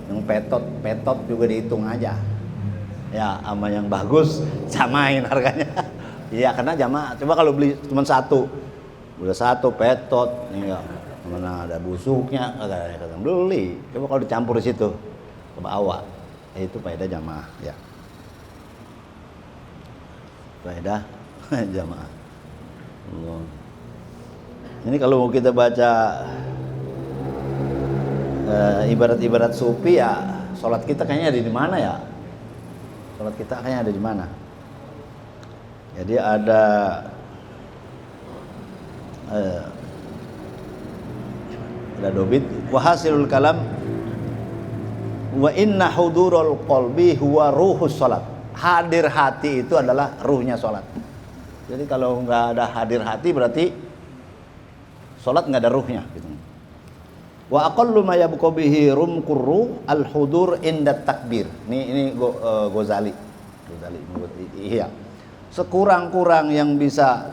yang petot juga dihitung aja. Ya sama yang bagus samain harganya. Iya karena jamaah. Coba kalau beli cuma satu, udah satu petot, nih ya, mana ada busuknya, kagak beli. Coba kalau dicampur di situ ke bawah, itu faedah jamaah ya. Faedah jamaah. Ini kalau kita baca ibarat-ibarat sufi ya, sholat kita kayaknya ada di mana ya? Sholat kita kayaknya ada di mana? Jadi ada dobit wahasilul kalam wa inna hudurul qalbi huwa ruhus sholat. Hadir hati itu adalah ruhnya sholat. Jadi kalau nggak ada hadir hati berarti sholat nggak ada ruhnya gitu. Wa aqallu ma yabqa bihi rumqurru al-hudur inda takbir. Ini Ghazali. Iya. Sekurang-kurang yang bisa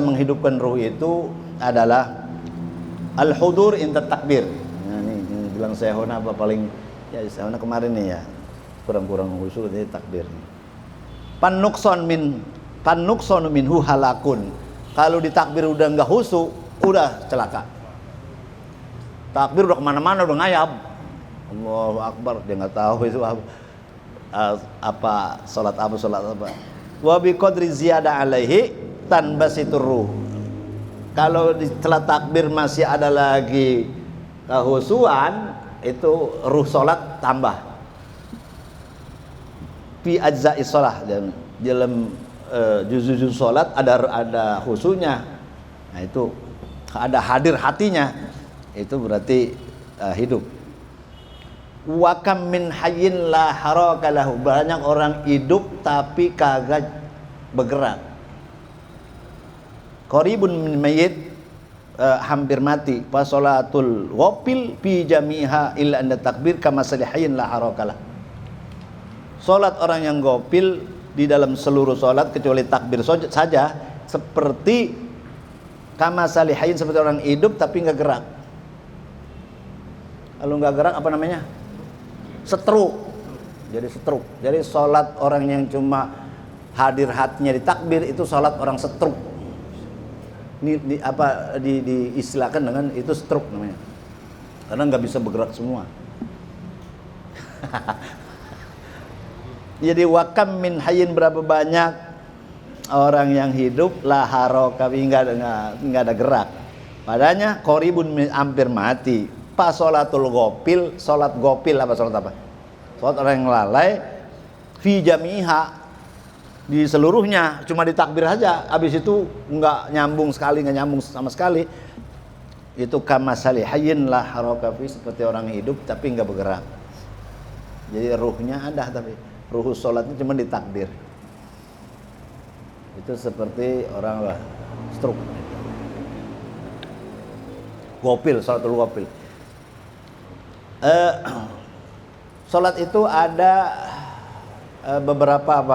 menghidupkan ruh itu adalah al-hudur inda takbir. Nah, ini bilang Syekhona apa paling ya Syekhona kemarin nih ya. Kurang-kurang khusyuk ini takbir. Panuqson minhu halakun. Kalau di takbir udah enggak khusyuk, udah celaka. Takbir udah kemana-mana, udah ngayab. Allahu Akbar, dia nggak tahu itu apa sholat apa. Wa bi qadri ziyada alaihi tanbasitur ruh. Kalau di setelah takbir masih ada lagi kehusuan, itu ruh sholat tambah. Fi ajza'i sholat, dan dalam juz-juz sholat ada khusyuknya. Nah itu ada hadir hatinya. Itu berarti hidup. Wa kam min hayyin la haraka lahu. Banyak orang hidup tapi kagak bergerak. Qaribun min mayyit, hampir mati. Fa sholatul ghafil fi jamiha illa anda takbir kama salihayyin la haraka lahu. Salat orang yang ghafil di dalam seluruh salat kecuali takbir saja seperti kama salihayyin, seperti orang hidup tapi enggak gerak. Kalau nggak gerak apa namanya? Setruk. Jadi setruk. Jadi sholat orang yang cuma hadir hatinya di takbir itu sholat orang setruk. Ini diistilahkan dengan itu stroke namanya. Karena nggak bisa bergerak semua. Jadi wakam min hayyin, berapa banyak orang yang hidup la haraka, nggak ada gerak. Padanya qoribun hampir mati. Pas sholatul ghafil, sholat ghafil apa sholat apa? Sholat orang yang lalai fi jamiha, di seluruhnya, cuma ditakbir aja, habis itu nggak nyambung sama sekali. Itu kama salihayyin la haraka fi, seperti orang hidup tapi nggak bergerak. Jadi ruhnya ada tapi ruh sholatnya cuma ditakbir. Itu seperti orang stroke. Gopil, salatul gopil. Salat itu ada beberapa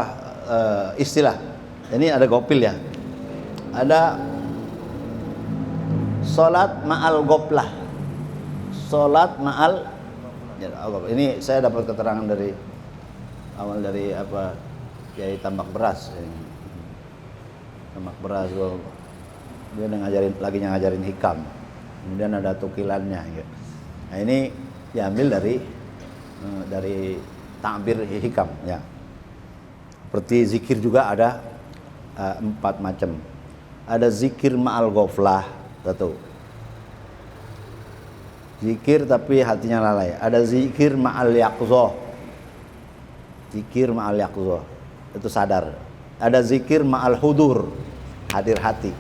istilah. Ini ada gopil ya. Ada salat ma'al goplah. Salat ma'al, ini saya dapat keterangan dari Kiai Tambak Beras. Tambak Beras, dia lagi ngajarin hikam. Kemudian ada tukilannya. Ya. Nah ini diambil dari takbir hikam. Ya. Seperti zikir juga ada 4 macam. Ada zikir ma'al ghaflah, satu. Zikir tapi hatinya lalai. Ada zikir ma'al yaqzah. Zikir ma'al yaqzah, itu sadar. Ada zikir ma'al hudur, hadir hati.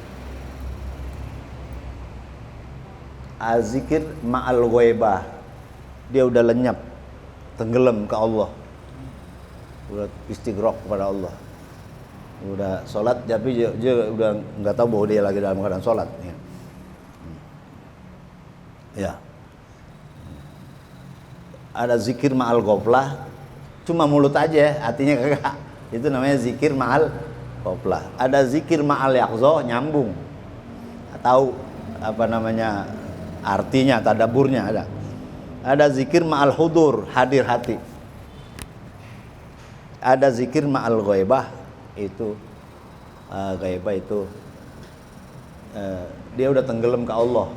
Zikir ma'al ghaibah, dia udah lenyap, tenggelam ke Allah, udah istighraq kepada Allah, udah sholat tapi dia udah nggak tahu bahwa dia lagi dalam keadaan sholat. Ya. Ada zikir ma'al ghaflah, cuma mulut aja, hatinya kagak. Itu namanya zikir ma'al ghaflah. Ada zikir ma'al yaqzah, nyambung, tahu artinya, tadaburnya ada. Ada zikir ma'al hudur, hadir hati. Ada zikir ma'al ghaibah, itu ghaibah itu dia udah tenggelam ke Allah.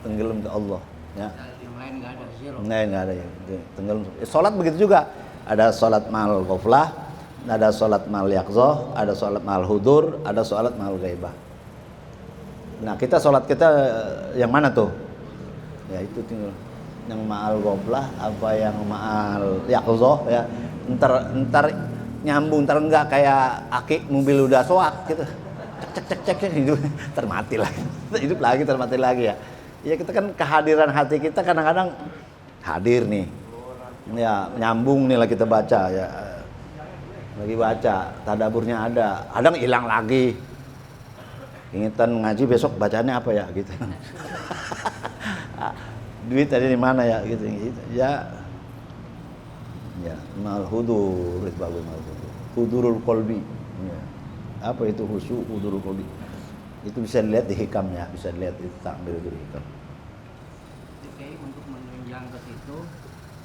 Tenggelam ke Allah, ya. Yang lain nggak ada, zero. Nggak ada ya. Tenggelam. Salat begitu juga. Ada salat ma'al ghaflah, ada salat ma'al yaqzah, ada salat ma'al hudur, ada salat ma'al ghaibah. Nah, salat kita yang mana tuh? Ya itu tinggal yang ma'al ghaflah apa yang ma'al yaqzah ya. Ntar nyambung, ntar enggak kayak aki mobil udah soak gitu. Cek hidup termati lagi. Hidup lagi termati lagi ya. Ya kita kan kehadiran hati kita kadang-kadang hadir nih. Ya, nyambung nih lah kita baca ya. Lagi baca, tadaburnya ada. Kadang hilang lagi. Ingetan ngaji besok bacanya apa ya gitu. Duit tadi di mana ya gitu. Ya. Ya, mal hudur, bagus mal hudur. Hudurul qalbi. Ya. Apa itu khusyuk hudurul qalbi? Itu bisa dilihat di hikamnya, bisa dilihat di takbir itu hikam. Oke, untuk menunjang ke situ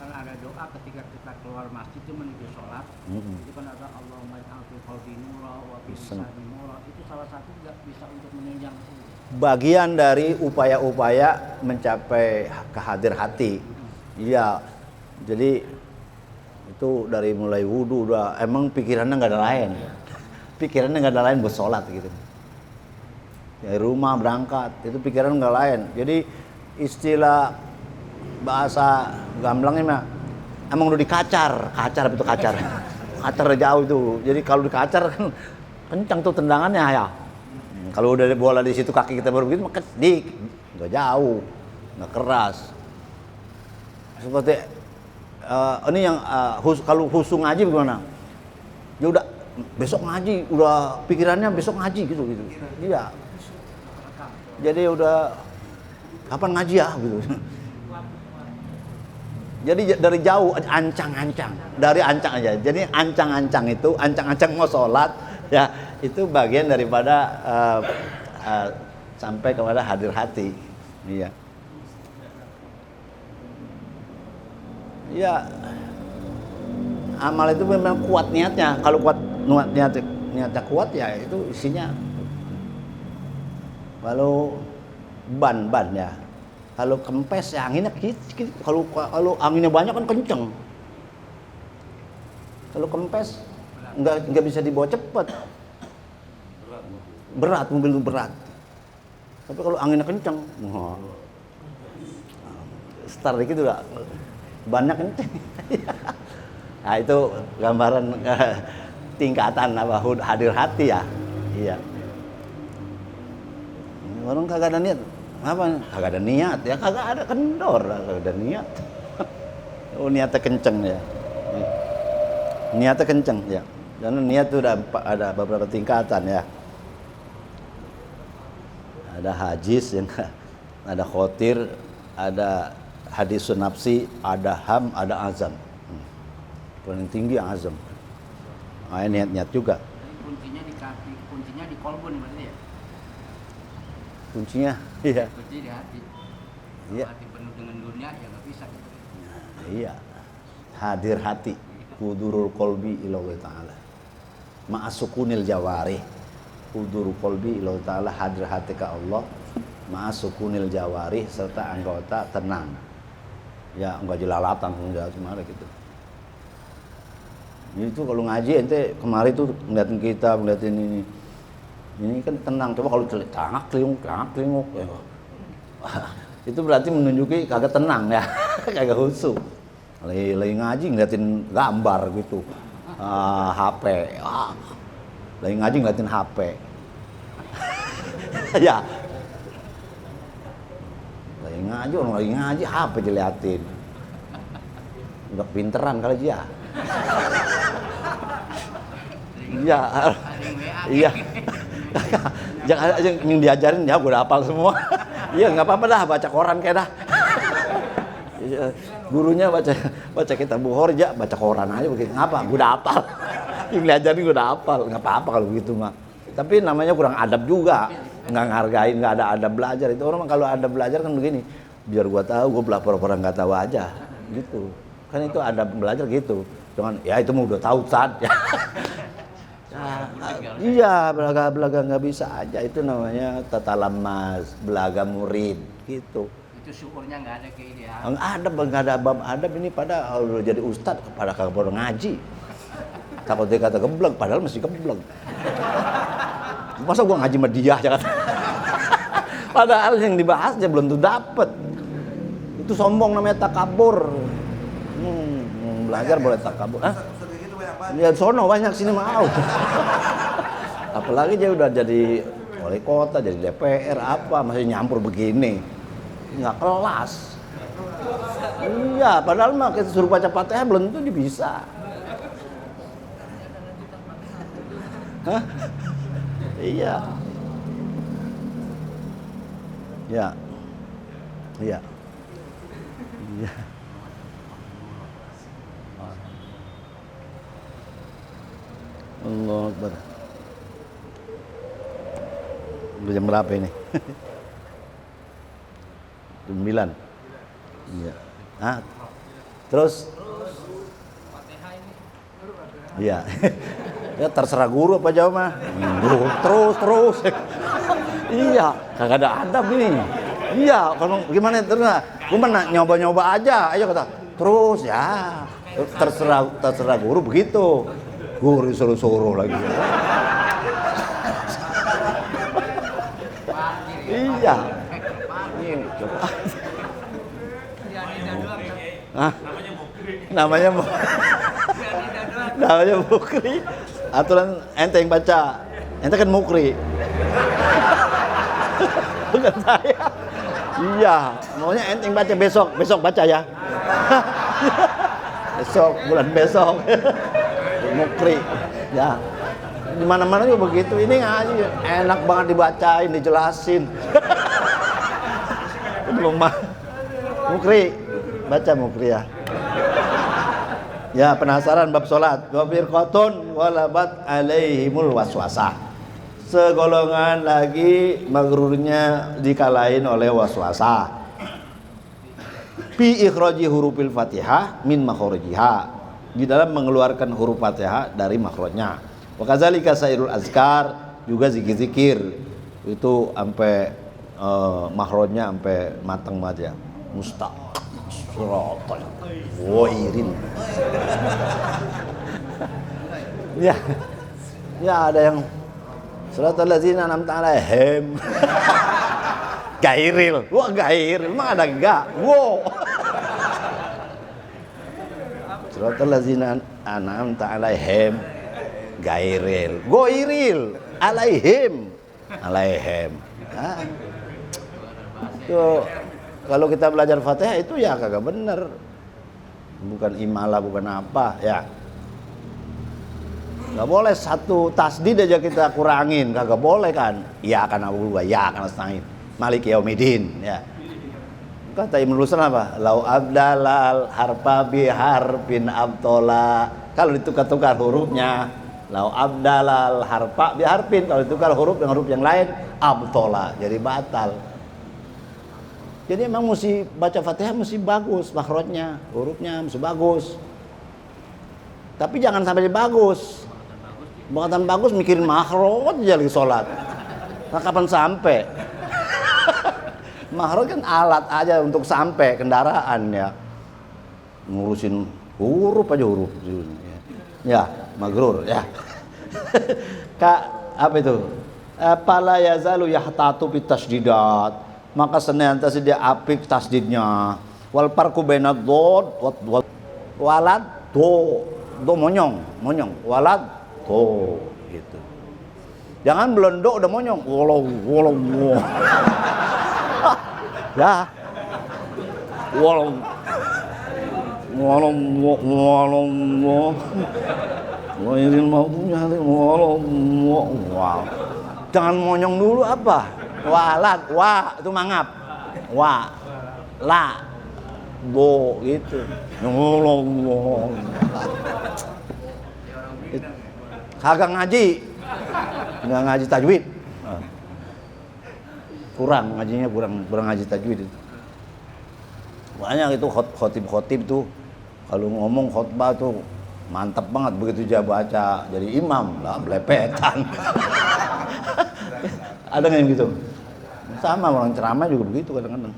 kan ada doa ketika kita keluar masjid itu menuju sholat. Itu kan ada Allahumma ij'al fi qalbi nura wa fi lisani nura. Itu salah satu juga bisa untuk menunjang ke situ. Bagian dari upaya-upaya mencapai kehadir hati. Iya. Jadi itu dari mulai wudu udah emang pikirannya nggak ada lain. Pikirannya nggak ada lain buat sholat gitu. Dari rumah berangkat itu pikiran nggak lain. Jadi istilah bahasa gamblangnya mah emang udah dikacar itu kacar jauh itu. Jadi kalau dikacar kan kencang tuh tendangannya ya. Kalau udah bola di situ kaki kita baru begitu maka nggak jauh, nggak keras. Seperti ini yang kalau khusyuk ngaji bagaimana? Ya udah besok ngaji, udah pikirannya besok ngaji gitu. Iya. Jadi udah kapan ngaji ya gitu. Jadi dari jauh ancang-ancang, dari ancang aja. Jadi ancang-ancang mau sholat ya itu bagian daripada sampai kepada hadir hati. Iya. Ya amal itu memang kuat niatnya. Kalau kuat niatnya kuat ya itu isinya. Kalau ban ya. Kalau kempes ya anginnya sedikit. Kalau anginnya banyak kan kenceng. Kalau kempes nggak bisa dibawa cepat. Berat mobil itu berat. Tapi kalau anginnya kenceng, start dikit udah bannya kenceng. Nah itu gambaran tingkatan hadir hati ya. Iya. Orang kagak ada niat. Apa? Kagak ada niat ya, kagak ada kendor, kagak ada niat. Oh niatnya kenceng ya. Niatnya kenceng ya. Karena niat itu ada beberapa tingkatan ya. Ada hajis yang ada khotir, ada hadisun nafsi, ada ham, ada azam. Paling tinggi azam. Nah, niat-niat juga. Kuncinya di kaki, kuncinya di kolbun berarti ya? Kuncinya, iya. Kunci di hati. Iya. Hati penuh dengan dunia ya nggak bisa gitu. Iya. Hadir hati, hudurul qalbi ila Allah taala. Ma'asukunil jawarih. Hudurul qalbi ila Allah taala, hadir hati ke Allah. Ma'asukunil jawarih serta anggota tenang. Ya enggak jelalatan enggak cuma gitu. Itu kalau ngaji ente kemarin tuh ngeliatin kita, ngeliatin ini kan tenang. Coba kalau tangak kelinguk ya. Itu berarti menunjuki kagak tenang ya, kagak khusyuk. Lagi ngaji ngeliatin gambar gitu, HP. Lagi ngaji ngeliatin HP. Ya. Orang lagi ngaji HP diliatin. Udah pinteran kali dia. Iya, iya. Jangan yang diajarin ya, gue udah hafal semua. Iya, nggak apa-apa dah, baca koran kayak dah. Gurunya baca kitab Bukhari aja, baca koran aja begitu. Ngapa? Gue udah hafal. Yang diajarin gue udah hafal, nggak apa-apa kalau begitu mah. Tapi namanya kurang adab juga, nggak ngargain, nggak ada adab belajar. Itu orang kalau ada belajar kan begini, biar gue tahu, gue pura-pura nggak tahu aja, gitu. Kan itu adab belajar gitu. Jangan, ya itu mah udah tahu Ustaz. Iya, belaga nggak bisa aja, itu namanya tatalamas, belaga murid, gitu. Itu syukurnya nggak ada keideaan. Nggak ada bab adab ini, pada udah jadi ustad, pada kagak boleh ngaji. Takut dia kata geblek, padahal masih geblek. Masa gua ngaji sama dia aja kata. Padahal yang dibahasnya belum tuh dapet. Itu sombong namanya takabur. Belajar boleh takabur. Ya sono banyak sini mau. Apalagi dia udah jadi wali kota, jadi DPR apa, masih nyampur begini. Nggak kelas. Iya, padahal mah kita suruh baca Fatihah belum tentu dia bisa. Hah? Iya. Ya. Iya. Iya. Allah Akbar. Jam berapa ini? 9. Iya. Ah. Terus iya. Ya terserah guru apa jauh mah. Terus. Iya, kagak ada adab ini. Iya, kalau gimana terus? Gua mah nyoba-nyoba aja. Ayo kata. Terus ya. Terserah guru begitu. Guru suruh lagi. Iya. Coba. Namanya Mukri. Aturan ente yang baca. Ente kan Mukri. Bukan saya. Iya, maunya ente yang baca besok baca ya. Bulan besok. Mukri. Ya. Di mana-mana juga begitu. Ini ngaji enak banget dibacain, dijelasin. Mukri, baca Mukri ya. Ya, penasaran bab salat. Wa firqatun walabat alaihimul waswasah. Segolongan lagi magrurnya dikalahin oleh waswasah. Fi ikhraji hurufil Fatihah min makhrajiha. Di dalam mengeluarkan huruf Fatihah dari makhrajnya. Wa kadzalika sairul azkar, juga zikir-zikir. Itu sampai makhrajnya sampai matang banget ya. Mustaqsiratal wairin. Ya ada yang siratal ladzina an'amta 'alaihim. Gairil. Wah, gairil mah ada enggak? Wow. Siratal ladzina an'amta 'alaihim. Gairil. Goiril. Alaihim. Nah. Tuh. Kalau kita belajar Fatihah itu ya kagak bener. Bukan imalah, bukan apa ya. Gak boleh satu tasdid aja kita kurangin, kagak boleh kan. Ya kan Abu ya kan Astain. Malik Yaumidin ya. Kata Ibnu Ruslan apa? Lau abdalal harfa bi harfin abtola. Kalau ditukar-tukar hurufnya, lau abdalal harfa bi harfin, kalau ditukar huruf dengan huruf yang lain, abtola, jadi batal. Jadi emang mesti baca Fatihah mesti bagus makhrajnya, hurufnya mesti bagus. Tapi jangan sampai bagus. Bangkatan bagus mikirin makhraj aja lagi sholat. Nah, kapan sampai? Makhraj kan alat aja untuk sampai kendaraan ya. Ngurusin huruf aja huruf. Ya, magrur ya. Kak, apa itu? Pala yazalu yahtatu bit tasdidat. Maka senantiasa dia apik tasdidnya. Wal farqu bainad dhad walad do monyong, walad do gitu. Jangan belendok udah monyong. Wolong. Ya. Wolong. Wairil maghdubi alaihim wow. Jangan monyong dulu apa? Walad, wa itu mangap. Wa. La. Bo gitu. Wolong. Kagak ngaji. Enggak ngaji tajwid. Kurang ngajinya, kurang ngaji tajwid itu. Banyak itu khotib tuh kalau ngomong khotbah tuh mantap banget, begitu dia baca jadi imam lah belepetan. Ada nggak yang gitu? Sama orang ceramah juga begitu kadang-kadang.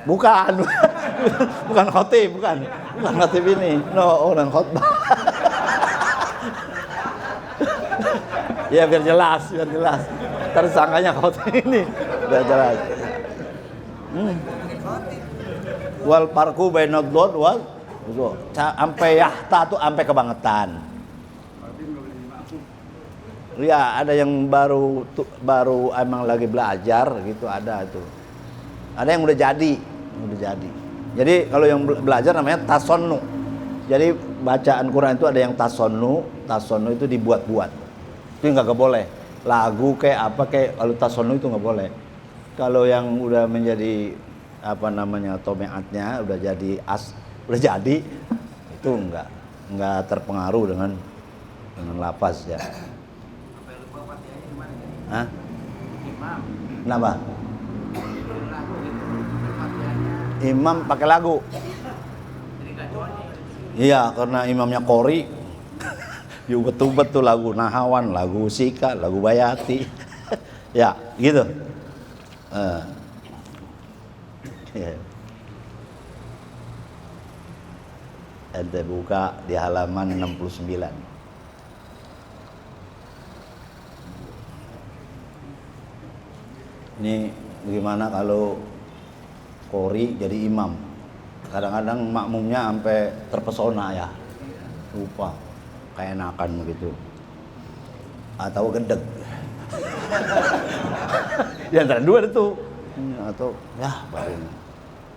Bukan khotib, bukan khotib ini, orang khotbah. Ya biar jelas. Tersangkanya khotib ini biar jelas. Wal farqu bainad dhad wal sampai yahta tuh sampai kebangetan. Ya, ada yang baru emang lagi belajar gitu, ada itu. Ada yang udah jadi. Jadi kalau yang belajar namanya tasonnu. Jadi bacaan Quran itu ada yang tasonnu itu dibuat-buat. Itu nggak boleh. Lagu kayak apa kayak kalau tasonnu itu nggak boleh. Kalau yang udah menjadi apa namanya tomeatnya udah jadi itu nggak terpengaruh dengan lafaz ya. Hah? Kenapa? Imam pakai lagu. Iya, karena imamnya Qori. Diubet-ubet tuh lagu Nahawan, lagu Sika, lagu Bayati. Ya, gitu. Ente buka di halaman 69. Ini bagaimana kalau Qori jadi imam? Kadang-kadang makmumnya sampai terpesona ya. Lupa. Kayak enakan begitu. Atau gedeg. Ya antara dua itu. Atau ya baru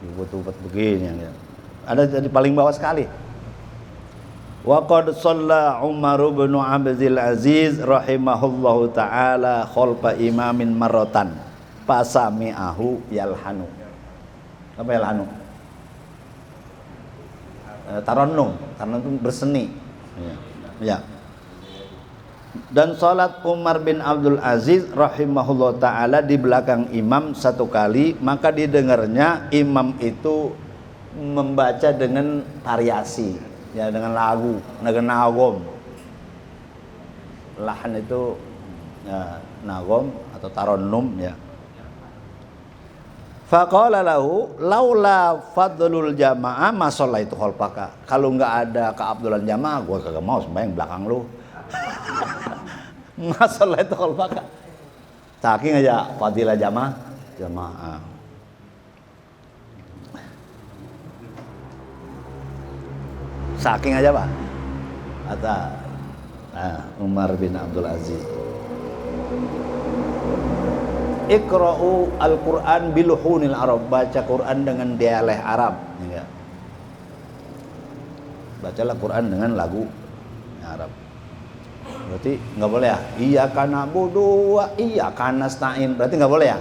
dibuat-buat begini ya. Ada di paling bawah sekali. Wa qad shalla Umar bin Abdul Aziz rahimahullahu taala khalfa imamin marratan fasami'ahu yalhanu. Apa yalhanu? Tarannum itu berseni. Ya. Dan salat Umar bin Abdul Aziz rahimahullah ta'ala di belakang imam satu kali, maka didengarnya imam itu membaca dengan variasi ya, dengan lagu, dengan nagom. Lahan itu ya, nagom atau tarannum ya. Faqala lahu laula fadlul jamaah ma shallaitu khalfaka. Kalau enggak ada keabdulan jamaah gua kagak mau sembahyang belakang lu. Ma shallaitu khalfaka. Saking aja fadilah jamaah. Saking aja Pak. Kata Umar bin Abdul Aziz. Iqra'u al-Quran biluhunil Arab, baca Quran dengan dialek Arab ya. Bacalah Quran dengan lagu Arab. Berarti nggak boleh ya? Iyyaka na'budu wa iyyaka nasta'in. Berarti nggak boleh ya?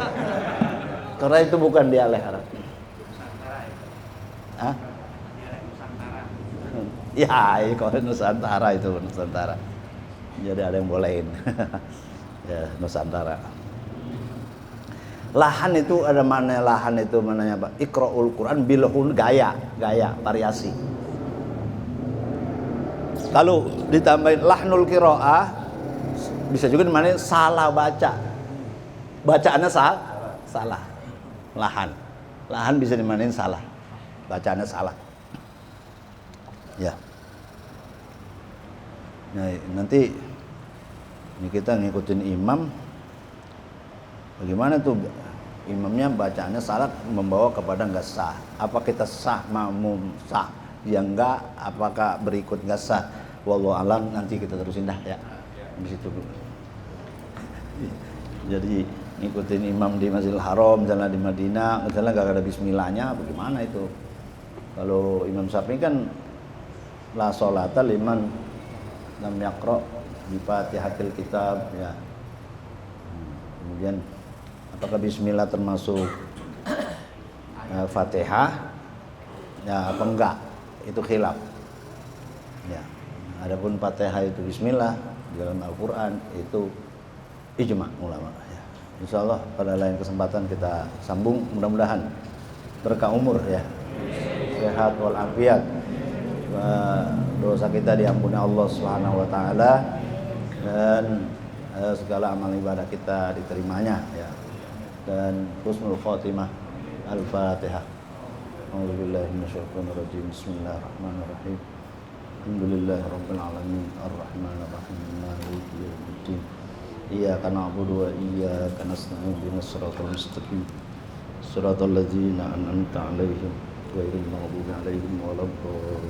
Karena itu bukan dialek Arab. Nusantara ya. Hah? Dialek Nusantara. Ya, kalau Nusantara itu Nusantara. Jadi ada yang bolehin. Ya, Nusantara. Lahan itu ada mana lahan itu mananya Pak? Iqra'ul Quran bilhun gaya, variasi. Kalau ditambahin lahnul qiraah bisa juga dimana salah baca. Bacaannya salah. Lahan bisa dimanain salah. Bacaannya salah. Ya. Nah, nanti ini kita ngikutin imam. Bagaimana tuh imamnya bacaannya salah membawa kepada enggak sah. Apa kita sah makmum sah? Ya enggak, apakah berikut enggak sah? Wallahu alam, nanti kita terusin dah ya. Di situ. Jadi ngikutin imam di Masjidil Haram, misalnya di Madinah, misalnya enggak ada bismillahnya, bagaimana itu? Kalau Imam Syafi'i kan la sholata liman lam yaqra bi Fatihatil kitab ya. Kemudian apakah bismillah termasuk Fatihah ya apa enggak, itu khilaf ya. Adapun Fatihah itu bismillah di dalam Al-Qur'an itu ijma ulama ya. Insyaallah pada lain kesempatan kita sambung, mudah-mudahan berkah umur ya, sehat walafiat, dosa kita diampuni Allah Subhanahu wa taala, dan segala amal ibadah kita diterimanya ya, dan husnul khotimah. Al-Fatihah. A'udzubillahi minasyaitonir rajim. Bismillahirrahmanirrahim. Alhamdulillahirabbil alamin arrahmanir rahim maliki yaumiddin. Iyyaka na'budu wa iyyaka nasta'in ihdinas siratal mustaqim. Siratal ladzina an'amta 'alaihim ghairil maghdubi 'alaihim waladdallin.